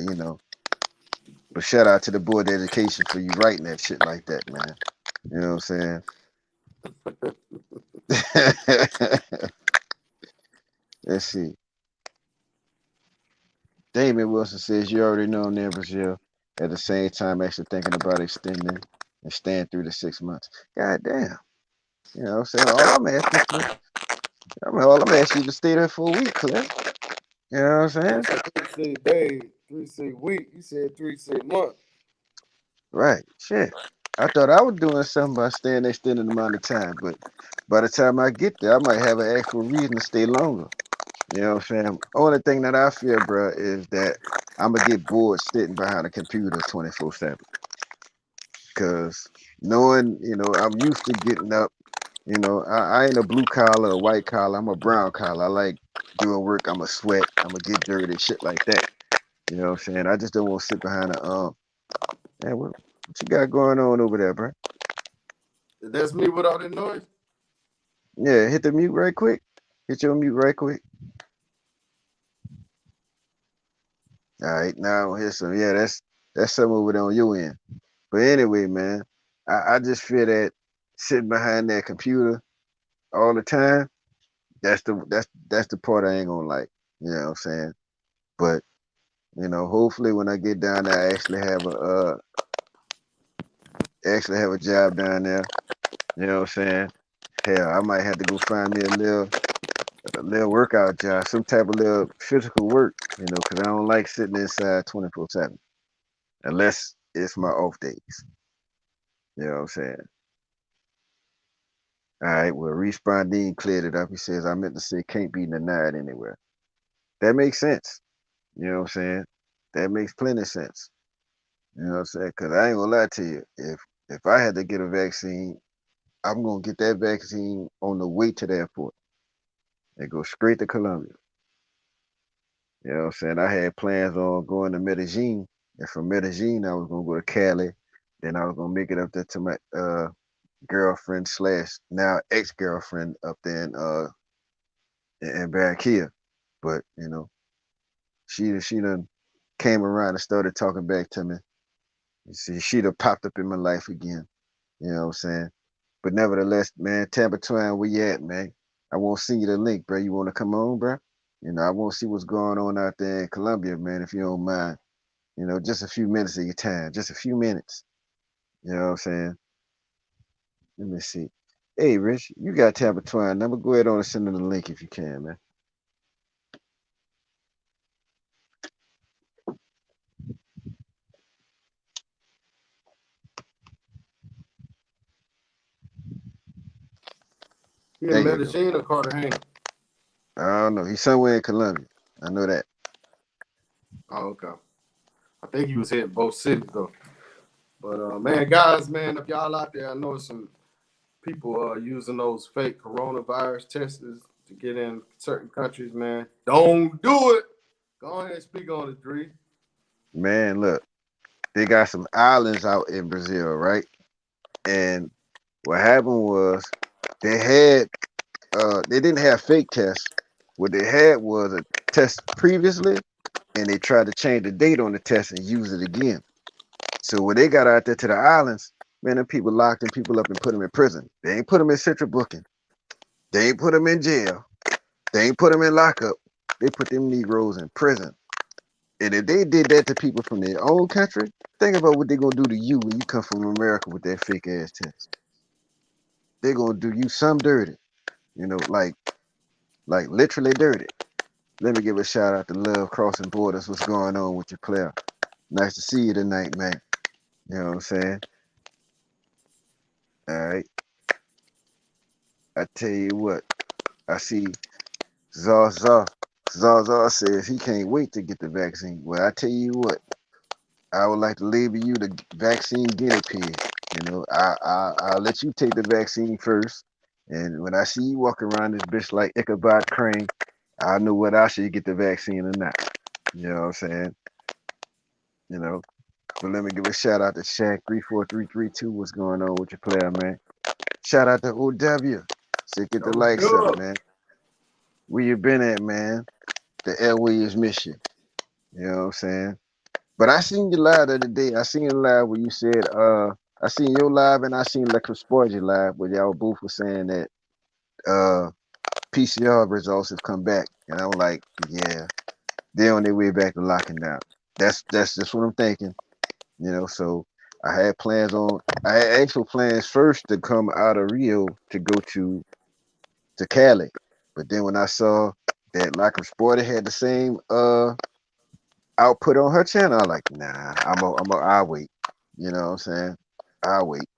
but shout out to the board of education for you writing that shit like that, man. You know what I'm saying? Let's see. Damon Wilson says you already know I'm there in Brazil. At the same time, actually thinking about extending and staying through the 6 months. God damn. You know what I'm saying? All I'm asking you to stay there for a week, Cliff. You know what I'm saying? 3 6 days, 3 6 weeks. You said 3 6 months. Right. Shit. I thought I was doing something by staying extended amount of time, but by the time I get there, I might have an actual reason to stay longer. You know what I'm saying? Only thing that I fear, bro, is that I'm gonna get bored sitting behind a computer 24/7. Cause knowing, I'm used to getting up. I ain't a blue collar or white collar. I'm a brown collar. I like doing work. I'm a sweat. I'm gonna get dirty, shit like that. You know what I'm saying? I just don't want to sit behind a Man, what you got going on over there, bro? That's me with all that noise. Yeah, hit the mute right quick. Hit your mute right quick. All right, now here's some. Yeah, that's something over there on your end. But anyway, man, I just feel that sitting behind that computer all the time, that's the part I ain't gonna like. You know what I'm saying? But hopefully when I get down there, I actually have a job down there. You know what I'm saying? Hell, I might have to go find me a little workout job, some type of little physical work. Because I don't like sitting inside 24/7 unless it's my off days. You know what I'm saying? All right, well, Responding cleared it up. He says, I meant to say can't be denied anywhere. That makes sense. You know what I'm saying? That makes plenty of sense. You know what I'm saying? Because I ain't gonna lie to you. If I had to get a vaccine, I'm gonna get that vaccine on the way to the airport and go straight to Colombia. You know what I'm saying? I had plans on going to Medellin, and from Medellin I was gonna go to Cali. Then I was gonna make it up there to my girlfriend slash now ex-girlfriend up there in Barranquilla. But she done came around and started talking back to me. You see, she done popped up in my life again. You know what I'm saying? But nevertheless, man, Tampa Twine, where you at, man? I won't send you the link, bro. You want to come on, bro? I want to see what's going on out there in Colombia, man, if you don't mind. Just a few minutes of your time. Just a few minutes. You know what I'm saying? Let me see. Hey, Rich, you got Tampa Twine number. Go ahead on and send them the link if you can, man. He in There you go. Medellin or Cartagena? I don't know. He's somewhere in Colombia. I know that. Oh, okay. I think he was hitting both cities though. But man, guys, man, if y'all out there, I know some people using those fake coronavirus testers to get in certain countries, man. Don't do it. Go ahead and speak on it, Dree. Man, look, they got some islands out in Brazil, right? And what happened was they had they didn't have fake tests. What they had was a test previously, and they tried to change the date on the test and use it again. So when they got out there to the islands, man, them people locked them people up and put them in prison. They ain't put them in central booking. They ain't put them in jail. They ain't put them in lockup. They put them Negroes in prison. And if they did that to people from their own country, think about what they're gonna do to you when you come from America with that fake ass test. They're gonna do you some dirty, like literally dirty. Let me give a shout out to Love Crossing Borders. What's going on with your player? Nice to see you tonight, man. You know what I'm saying? All right. I tell you what, I see Zaza. Zaza says he can't wait to get the vaccine. Well, I tell you what, I would like to label you the vaccine guinea pig. You know, I'll let you take the vaccine first, and when I see you walking around this bitch like Ichabod Crane, I know whether I should get the vaccine or not. You know what I'm saying? You know. But let me give a shout out to Shaq 34332. What's going on with your player, man? Shout out to OW. So get the Yo, likes up, do man. Where you been at, man? The L Williams mission. You know what I'm saying? But I seen you live the other day. I seen you live where you said, I seen your live and I seen Lecture Sporty live where y'all both were saying that PCR results have come back. And I'm like, yeah, they're on their way back to locking down. That's just what I'm thinking. You know, so I had actual plans first to come out of Rio to go to Cali. But then when I saw that Lecture Sporty had the same output on her channel, I like, nah, I'll wait. You know what I'm saying? I'll wait.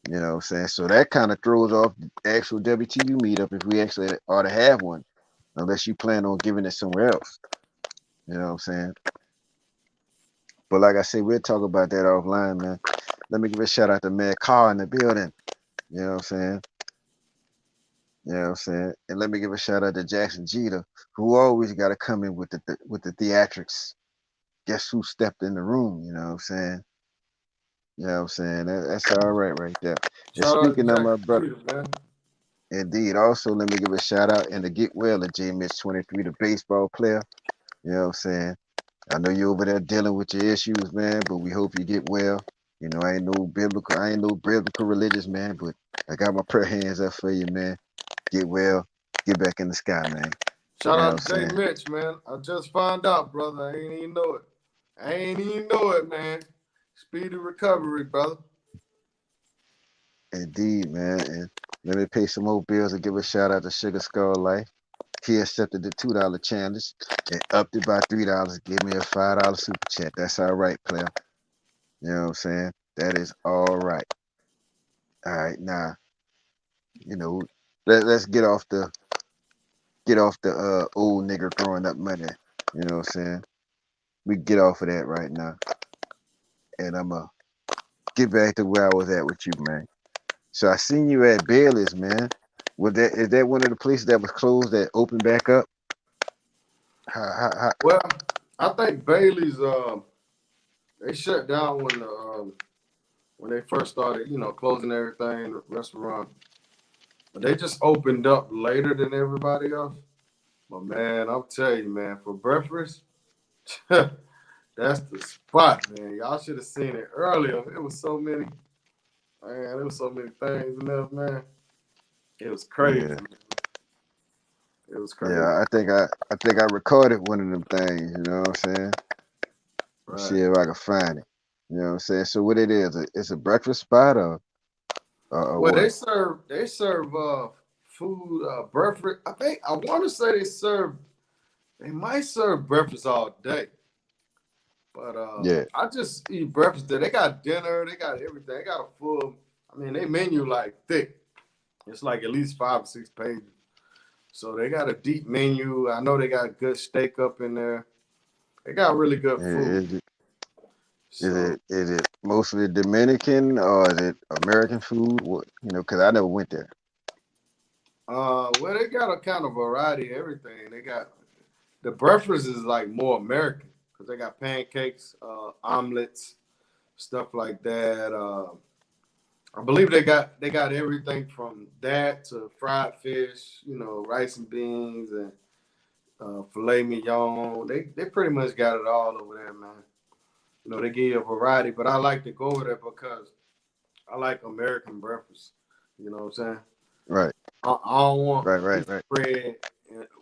You know what I'm saying? So that kind of throws off the actual WTU meetup if we actually ought to have one, unless you plan on giving it somewhere else. You know what I'm saying? But like I said, we'll talk about that offline, man. Let me give a shout out to Mad Car in the building. You know what I'm saying? You know what I'm saying? And let me give a shout out to Jackson Jeter, who always got to come in with the theatrics. Guess who stepped in the room? You know what I'm saying? You know what I'm saying? That's all right there. And shout out to speaking of my Jackson brother, Jeter, man. indeed, also let me give a shout out and to get well to J Mitch 23, the baseball player. You know what I'm saying? I know you're over there dealing with your issues, man, but we hope you get well. You know, I ain't no biblical religious man, but I got my prayer hands up for you, man. Get well, get back in the sky, man. Shout You know what I'm out to Jay saying? Mitch, man. I just found out, brother. I ain't even know it. I ain't even know it, man. Speedy recovery, brother. Indeed, man. And let me pay some more bills and give a shout out to Sugar Skull Life. He accepted the $2 challenge and upped it by $3. Give me a $5 super chat. That's all right, player. You know what I'm saying? That is all right. All right, now, you know, let's get off the old nigger growing up money. You know what I'm saying? We get off of that right now. And I'ma get back to where I was at with you, man. So I seen you at Bailey's, man. Is that one of the places that was closed that opened back up? How, Well, I think Bailey's they shut down when they first started, closing everything, the restaurant. But they just opened up later than everybody else. But man, I'm telling you, man, for breakfast, that's the spot, man. Y'all should have seen it earlier. It was so many, man. There was so many things in there, man. It was crazy, yeah. man. It was crazy. Yeah, I think I recorded one of them things, you know what I'm saying? See Right. if I can find it. You know what I'm saying? So what it is, it's a breakfast spot or Well, what? they serve food, breakfast. I want to say they might serve breakfast all day. But Yeah. I just eat breakfast there. They got dinner, they got everything. They got a full, I mean, they menu like thick. It's like at least 5 or 6 pages. So they got a deep menu. I know they got good steak up in there. They got really good food. Is it is So it is it mostly Dominican or is it American food? What, you know, because I never went there. well they got a kind of variety of everything. They got the breakfast is like more American because they got pancakes, omelets, stuff like that. I believe they got everything from that to fried fish, rice and beans and filet mignon. They pretty much got it all over there, man. They give you a variety, but I like to go over there because I like American breakfast. You know what I'm saying? Right, I don't want right, a piece right, right. of bread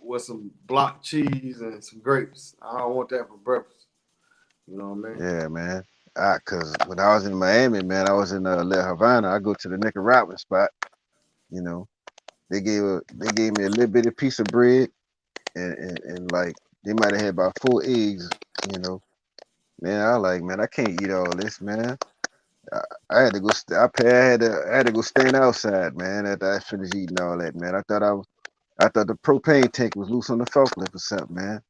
with some block cheese and some grapes. I don't want that for breakfast. You know what I mean? Yeah, man. Cause when I was in Miami, man, I was in La Havana. I go to the Nicaraguan spot. You know, they gave me a little bitty piece of bread and like they might have had about 4 eggs. You know, man, I like, man, I can't eat all this, man. I, I had to go. I had to go stand outside, man. After I finished eating all that, man. I thought the propane tank was loose on the forklift or something, man.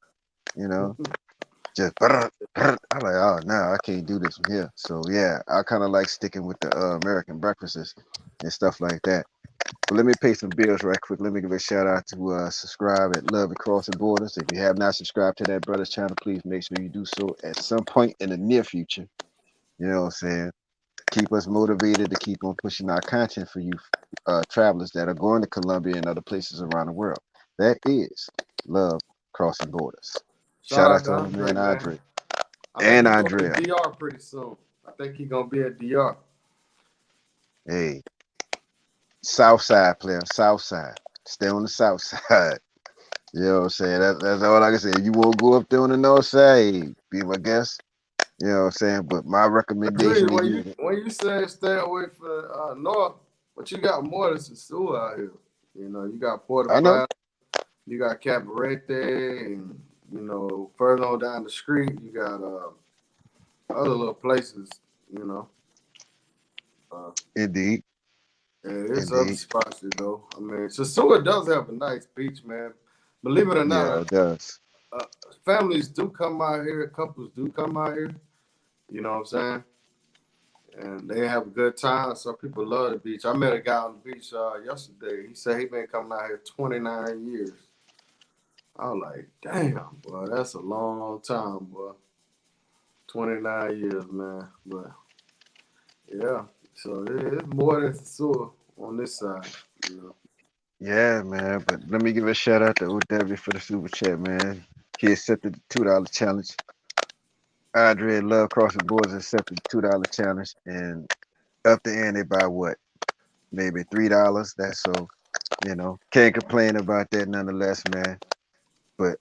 You know. Just brr, brr. I'm like, oh no, I can't do this from here. So yeah, I kind of like sticking with the American breakfasts and stuff like that. But let me pay some bills right quick. Let me give a shout out to subscribe at Love and Crossing Borders. If you have not subscribed to that brother's channel, please make sure you do so at some point in the near future. You know what I'm saying? Keep us motivated to keep on pushing our content for you travelers that are going to Colombia and other places around the world. That is Love Crossing Borders. Shout Shout out out to to my Andre, man man. Andre I think and he going to Andrea. DR pretty soon. I think he gonna be at DR. Hey, South Side player, South Side. Stay on the South Side. You know what I'm saying? That's all I can say. If you won't go up there on the north side, hey, be my guest. You know what I'm saying? But my recommendation Dreezy, to you, when you say stay away from north, but you got more than Sosua out here. You know, you got I know. Portobello, you got Cabarete, and you know, further on down the street, you got other little places. You know, uh, Indeed. and there's other Indeed. spots to go. I mean, Sosua does have a nice beach, man. Believe it or Yeah, not, it does. uh, families do come out here, couples do come out here. You know what I'm saying? And they have a good time. Some people love the beach. I met a guy on the beach yesterday. He said he been coming out here 29 years. I was like, damn, boy, that's a long time, boy. 29 years, man. But yeah, so it's more than sewer on this side, you know. Yeah, man. But let me give a shout out to OW for the super chat, man. He accepted the $2 challenge. Andre Love Crossing Boards accepted the $2 challenge and up the ante by what? Maybe $3. That's so, can't complain about that nonetheless, man. But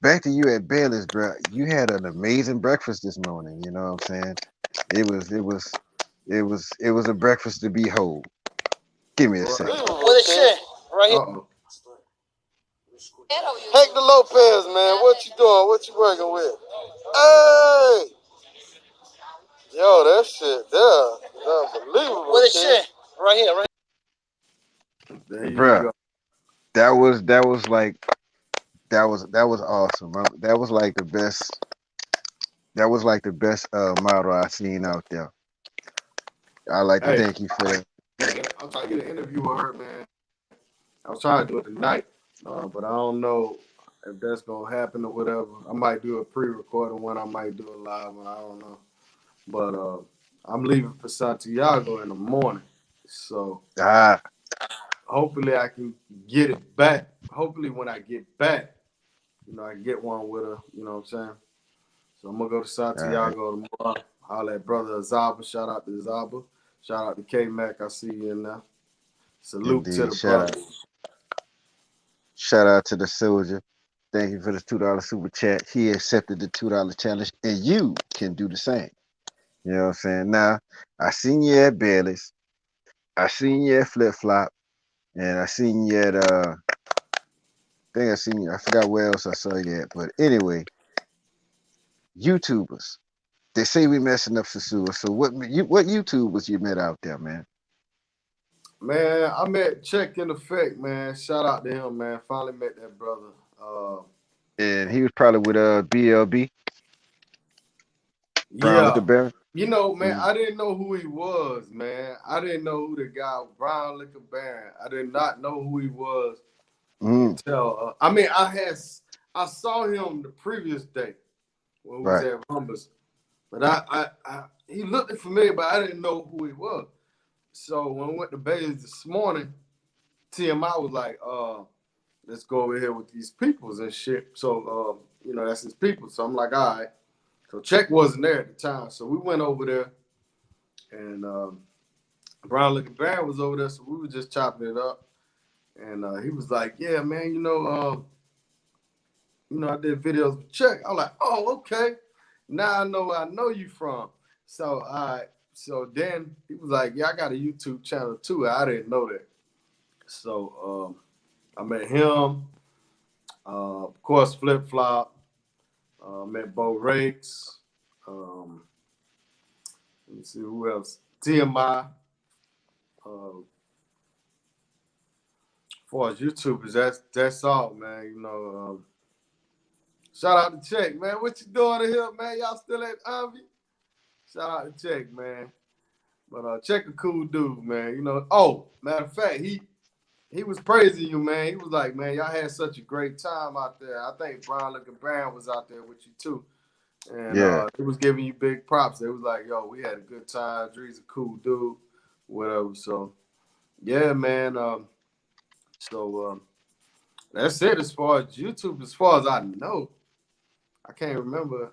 back to you at Bayless, bro. You had an amazing breakfast this morning. You know what I'm saying? It was a breakfast to behold. Give me a Right. second. What is shit? Right here. Uh-oh. Hector Lopez, man. What you doing? What you working with? Hey! Yo, that shit there is unbelievable. What is shit? Right here, right here. There you Bruh, go. that was awesome. That was like the best. That was like the best model I've seen out there. I like to Hey, thank you for that. I'm trying to get an interview with her, man. I was trying to do it tonight, but I don't know if that's gonna happen or whatever. I might do a pre-recorded one. I might do a live one. I don't know. But I'm leaving for Santiago in the morning, so Ah, hopefully I can get it back. Hopefully when I get back, I get one with her. You know what I'm saying? So I'm gonna go to all right. Santiago tomorrow. Holler at brother Azaba. Shout out to Azaba. Shout out to K Mac. I see you in there. Salute to Indeed. the Shout out. brothers. Shout out to the soldier. Thank you for the $2 super chat. He accepted the $2 challenge, and you can do the same. You know what I'm saying? Now, I seen you at Bailey's. I seen you at Flip Flop, and I seen you at I think I seen you. I forgot where else I saw you at, but anyway, YouTubers. They say we messing up Sosua. So what YouTubers you met out there, man? Man, I met Check in Effect, man. Shout out to him, man. Finally met that brother. And he was probably with BLB, Brown Yeah. Liquor Baron. Man, Mm, I didn't know who he was, man. I didn't know who the guy Brown Liquor Baron. I did not know who he was mm, until I saw him the previous day when we was right. at Rumbus. But he looked familiar, but I didn't know who he was. So when we went to Bailey's this morning, TMI was like, let's go over here with these peoples and shit. So that's his people. So I'm like, all right. So Check wasn't there at the time. So we went over there and Brown Liquor Baron was over there, so we were just chopping it up. And he was like, yeah, man, I did videos with Check. I was like, oh, okay. Now I know where I know you from. So so then he was like, yeah, I got a YouTube channel too. I didn't know that. So I met him. Of course, Flip Flop. Met Bo Rakes. Let me see who else. TMI. As far as YouTubers, that's all, man. Shout out to Check, man. What you doing in here, man? Y'all still at Ivy? Shout out to Check, man. But Check a cool dude, man. You know. Oh, matter of fact, he was praising you, man. He was like, man, y'all had such a great time out there. I think Brian Looking Brown was out there with you too. And Yeah. he was giving you big props. They was like, yo, we had a good time. DREEZ a cool dude, whatever. So, yeah, man. That's it as far as YouTube, as far as I know. I can't remember.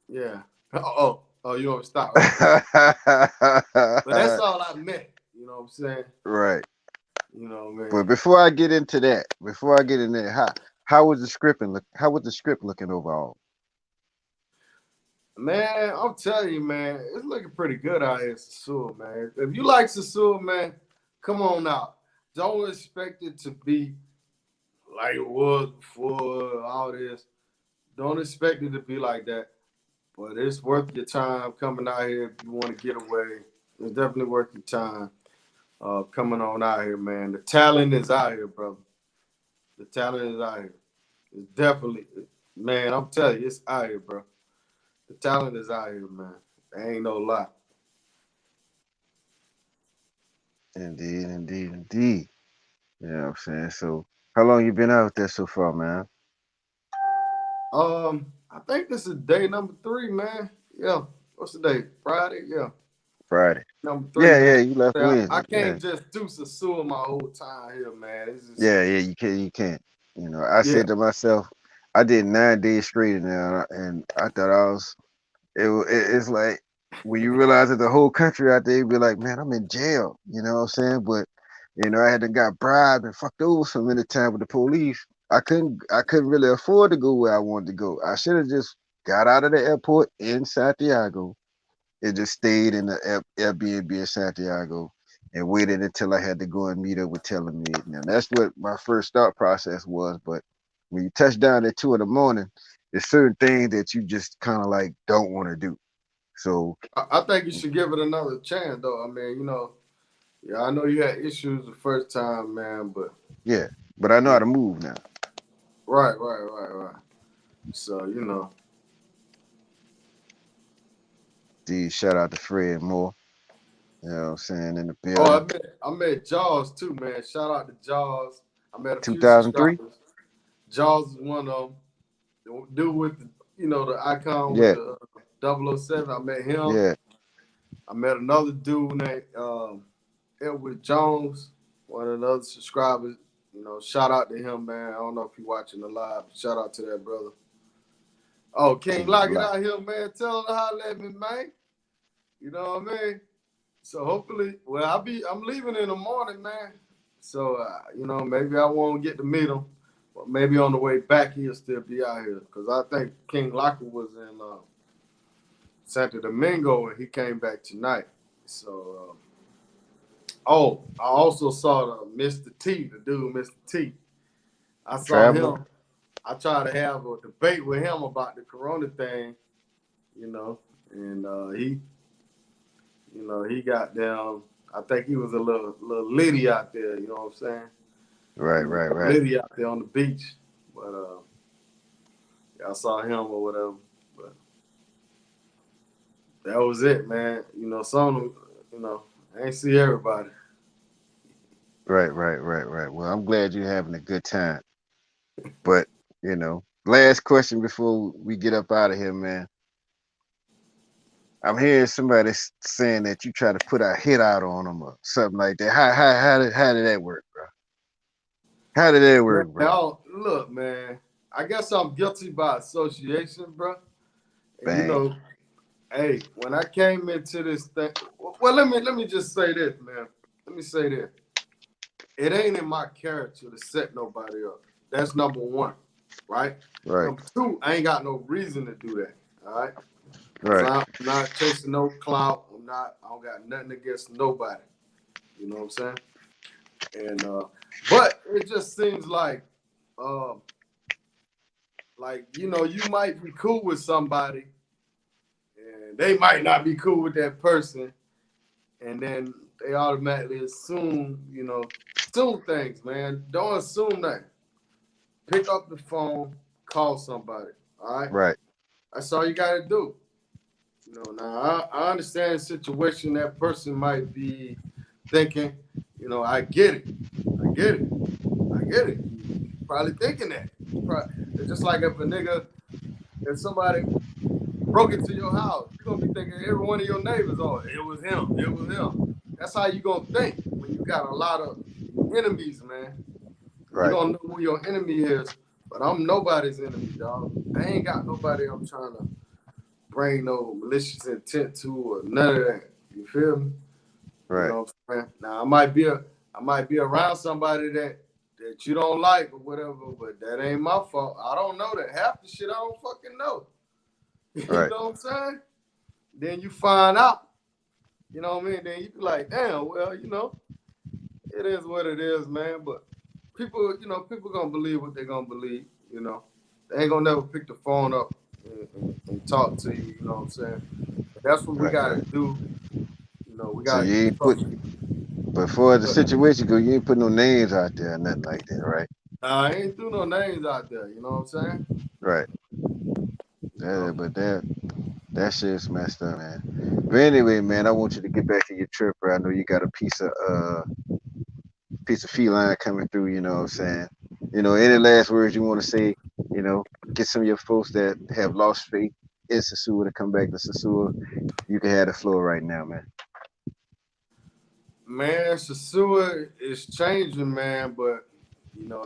Yeah. Oh, you want to stop. Right? But that's all I meant. You know what I'm saying? Right. You know what I mean? But before I get into that, how was the scripting? How was the script looking overall? Man, I'm telling you, man, it's looking pretty good out here in Sosua, man. If you like Sosua, man, come on out. Don't expect it to be like it was before all this. Don't expect it to be like that. But it's worth your time coming out here if you want to get away. It's definitely worth your time coming on out here, man. The talent is out here, brother. The talent is out here. It's definitely, man, I'm telling you, it's out here, bro. The talent is out here, man. There ain't no lie. Indeed, indeed, indeed. You know what I'm saying? So how long you been out there so far, man? I think this is day number 3, man. Yeah. What's the day? Friday? Yeah. Friday. Number 3, Yeah, man. yeah, you left I Wednesday. Yeah. can't just do Sosua my whole time here, man. It's just, Yeah, yeah, you can't. You know, I yeah. said to myself, I did 9 days straight now, and I thought I was. It's like when you realize that the whole country out there, you be like, man, I'm in jail. You know what I'm saying? But you know, I had to got bribed and fucked over so many times with the police. I couldn't really afford to go where I wanted to go. I should have just got out of the airport in Santiago and just stayed in the Airbnb in Santiago and waited until I had to go and meet up with Telomid. Now that's what my first thought process was. But when you touch down at 2 in the morning, there's certain things that you just kind of like don't want to do. So I think you should give it another chance, though. I mean, you know, yeah, I know you had issues the first time, man, but yeah, but I know how to move now. right. So, you know. D, shout out to Fred Moore. You know what I'm saying, in the Oh, building. I met Jaws too, man. Shout out to Jaws. I met a few 2003. subscribers. Jaws is one of them. The dude with the, you know, the icon with Yeah, the 007. I met him. yeah. I met another dude named Edward Jones, one of the other subscribers. You know, shout out to him, man. I don't know if you're watching the live. Shout out to that brother. Oh, King King Lock it Block. out here, man. Tell him to holler at me, man. You know what I mean? So hopefully, well, I'm leaving in the morning, man. So you know, maybe I won't get to meet him, but maybe on the way back he'll still be out here because I think King Locker was in Santo Domingo and he came back tonight. So, oh, I also saw Mr. T, the dude, Mr. T. I saw Traveler. him. I tried to have a debate with him about the Corona thing, you know, and he. You know, he got down. I think he was a little litty out there. You know what I'm saying? Right, He was right, a little right. litty out there on the beach. But yeah, I saw him or whatever. But that was it, man. You know, you know, I ain't see everybody. Right, right, right, right. Well, I'm glad you're having a good time. But, you know, last question before we get up out of here, man. I'm hearing somebody saying that you try to put a hit out on them or something like that. How did that work, bro? How did that Man, work, bro? look, man. I guess I'm guilty by association, bro. And you Bang. know, hey, when I came into this thing, well, let me just say this, man. Let me say this. It ain't in my character to set nobody up. That's number one, right? Right, Number two, I ain't got no reason to do that. All right. Because right, I'm not chasing no clout. I don't got nothing against nobody. You know what I'm saying? And but it just seems um, like, you know, you might be cool with somebody and they might not be cool with that person. And then they automatically assume, you know, assume things, man. Don't assume that. Pick up the phone, call somebody. All right. Right. That's all you gotta do. Now I understand the situation that person might be thinking. I get it. I get it. I get it. You probably thinking that. It's just like if somebody broke into your house, you're gonna be thinking every one of your neighbors, oh, it was him. It was him. That's how you gonna think when you got a lot of enemies, man. You Right. don't know who your enemy is, but I'm nobody's enemy, dog. I ain't got nobody I'm trying to bring no malicious intent to or none of that. You feel me? Right. You know what I'm saying? Now I might be around somebody that you don't like or whatever, but that ain't my fault. I don't know that. Half the shit I don't fucking know. You Right. know what I'm saying? Then you find out. You know what I mean? Then you be like, damn, well, it is what it is, man. But people gonna believe what they're gonna believe, They ain't gonna never pick the phone up and talk to you, you know what I'm saying? That's what we Right. gotta Right. do. We So gotta you keep ain't put, pushing. but for the situation go, you ain't put no names out there, nothing like that, right? I ain't threw no names out there, you know what I'm saying? Right. You know? But that shit's messed up, man. But anyway, man, I want you to get back to your trip, bro. I know you got a piece of feline coming through, you know what I'm saying? Any last words you want to say, get some of your folks that have lost faith in Sosua to come back to Sosua. You can have the floor right now, man. Man, Sosua is changing, man, but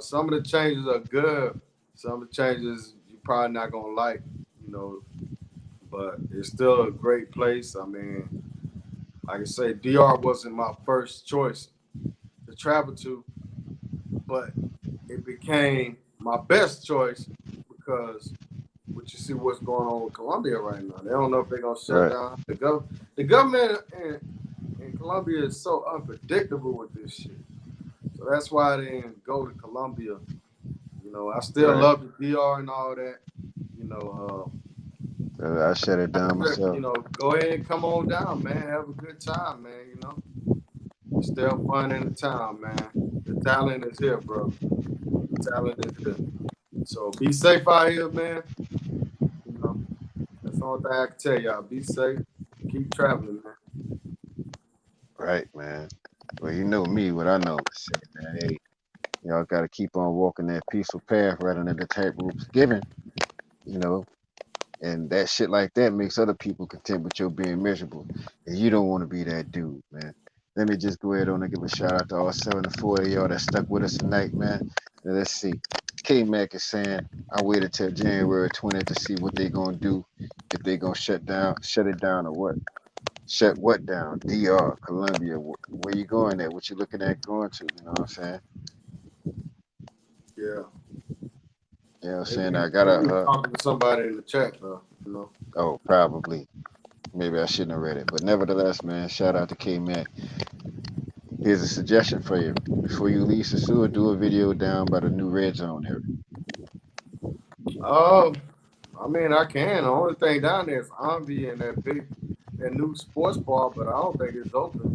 some of the changes are good. Some of the changes you probably not gonna like, you know, but it's still a great place. I mean, like I say, DR wasn't my first choice to travel to, but it became my best choice because you see what's going on with Colombia right now. They don't know if they're gonna shut Right. down the government in Colombia is so unpredictable with this shit. So that's why I didn't go to Colombia. I still Right. love the DR and all that. You know, I shut it down myself. Go ahead and come on down, man. Have a good time, man. It's still fun in the town, man. The talent is here, bro. The talent is here. So be safe out here, man. That's the only thing I can tell y'all. Be safe. Keep traveling, man. Right, man. Well, you know me, what I know to say, man. Hey, y'all got to keep on walking that peaceful path rather than the tightrope given, you know. And that shit like that makes other people content with your being miserable. And you don't want to be that dude, man. Let me just go ahead on and give a shout out to all 74 of y'all that stuck with us tonight, man. Now, let's see. K Mac is saying, I waited till January 20th to see what they gonna do, if they gonna shut it down or what. Shut what down? DR, Colombia. Where you going at? What you looking at going to? You know what I'm saying? Yeah. You know what I'm saying? Maybe I got maybe a, talking to somebody in the chat, though. oh, probably. Maybe I shouldn't have read it. But nevertheless, man, shout out to K Mac. Here's a suggestion for you. Before you leave Sosua, do a video down by the new red zone area. Oh, I mean, I can. The only thing down there is Envy and that new sports bar, but I don't think it's open.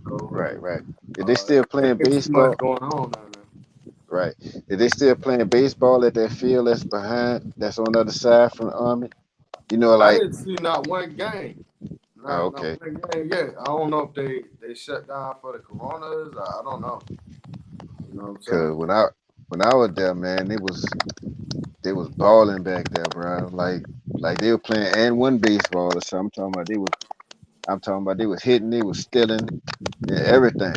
So, Right, right. If they still there playing ain't too much baseball, going on down there. right. If they still playing baseball at that field that's behind, that's on the other side from the Army, I like, didn't see not one game. oh, Not okay. one game yet. I don't know if they shut down for the coronas. I don't know. You know what I'm saying? Cause when I was there, man, they was balling back there, bro. Like they were playing and one baseball or something. I'm talking about they was hitting, they was stealing, and everything.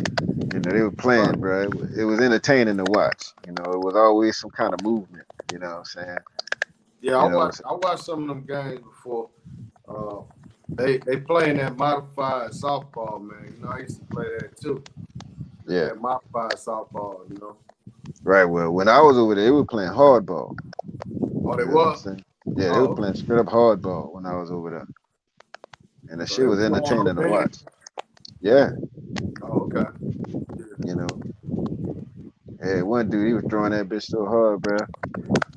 They were playing, bro. It was entertaining to watch. It was always some kind of movement. You know what I'm saying? Yeah, You know, I watched some of them games before. Uh, they playing that modified softball, man. I used to play that too. yeah, That modified softball, right. Well, when I was over there, they were playing hardball. Oh, they You know what I'm was? saying? Yeah, they were Oh, playing straight up hardball when I was over there, and the so shit they was was going entertaining to over in. watch. Yeah, Oh, okay. Yeah. you know. Hey, one dude, he was throwing that bitch so hard, bro.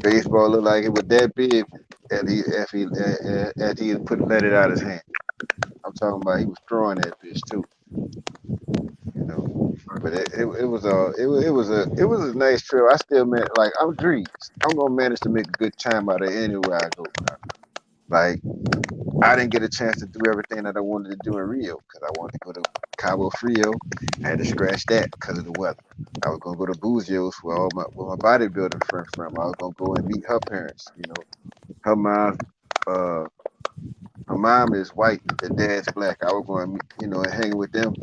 Baseball looked like it was that big, and after he let it out of his hand. I'm talking about he was throwing that bitch too. You know. But it was a nice trip. I still like I'm DREEZ. I'm gonna manage to make a good time out of anywhere I go, bro. Like I didn't get a chance to do everything that I wanted to do in Rio because I wanted to go to Cabo Frio. I had to scratch that because of the weather. I was gonna go to Buzios where my bodybuilding friend from. I was gonna go and meet her parents. You know, her mom, uh, her mom is white, her dad's black. I was going, you know, and hanging with them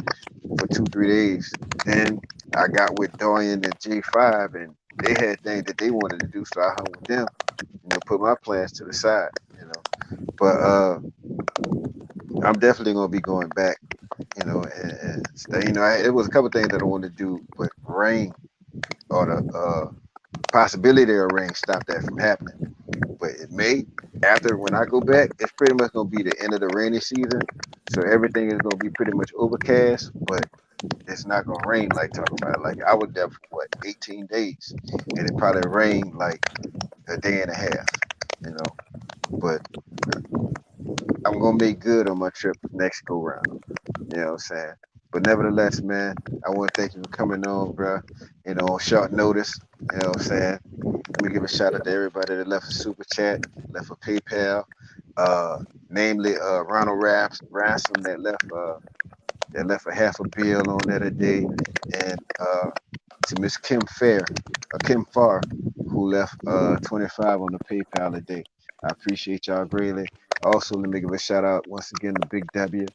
for 2 3 days. Then I got with Dorian and J5, and they had things that they wanted to do, so I hung with them. You know, put my plans to the side. You know, but I'm definitely gonna be going back. You know, and you know, it was a couple things that I wanted to do, but rain or the possibility of rain stopped that from happening. But it may after when I go back, it's pretty much gonna be the end of the rainy season, so everything is gonna be pretty much overcast, but it's not gonna rain like talking about it. Like I was there for what 18 days, and it probably rained like a day and a half. You know, but I'm gonna make good on my trip next go round. You know what I'm saying? But nevertheless, man, I want to thank you for coming on, bro. You know, on short notice. You know what I'm saying? Let me give a shout out to everybody that left a super chat, left a PayPal. Uh, namely, Ronald Ransom that left a half a bill on that a day, and to Miss Kim Farr, who left 25 on the PayPal a day. I appreciate y'all greatly. Also, let me give a shout out once again to Big W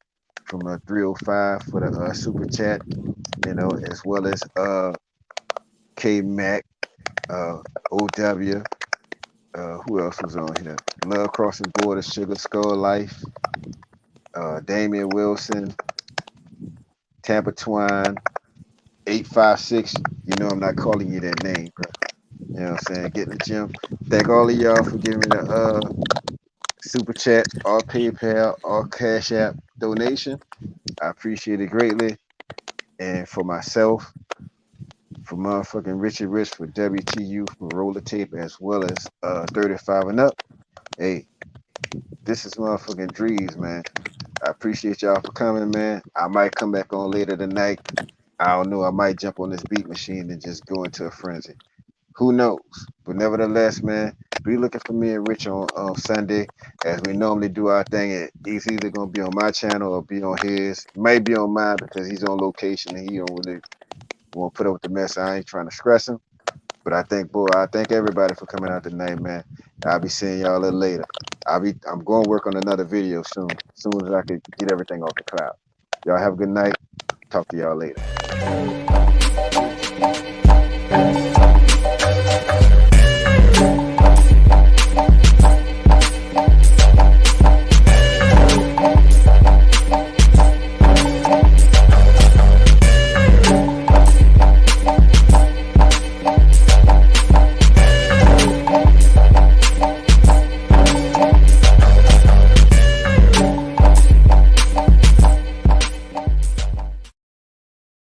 from 305 for the super chat, you know, as well as K Mac, OW. Who else was on here? Love Crossing Borders, Sugar Skull Life, Damian Wilson, Tampa Twine, 856. You know I'm not calling you that name, bro. You know what I'm saying? Get in the gym. Thank all of y'all for giving me the super chat, or PayPal, or Cash App donation. I appreciate it greatly. And for myself, for motherfucking Richard Rich, for WTU, for Roller Tape, as well as 35 and up. Hey, this is motherfucking DREEZ, man. I appreciate y'all for coming, man. I might come back on later tonight. I don't know. I might jump on this beat machine and just go into a frenzy. Who knows? But nevertheless, man, be looking for me and Rich on Sunday, as we normally do our thing. He's either gonna be on my channel or be on his. Might be on mine because he's on location and he don't really want to put up with the mess. I ain't trying to stress him. But I thank everybody for coming out tonight, man. I'll be seeing y'all a little later. I'm going to work on another video soon as I can get everything off the cloud. Y'all have a good night. Talk to y'all later.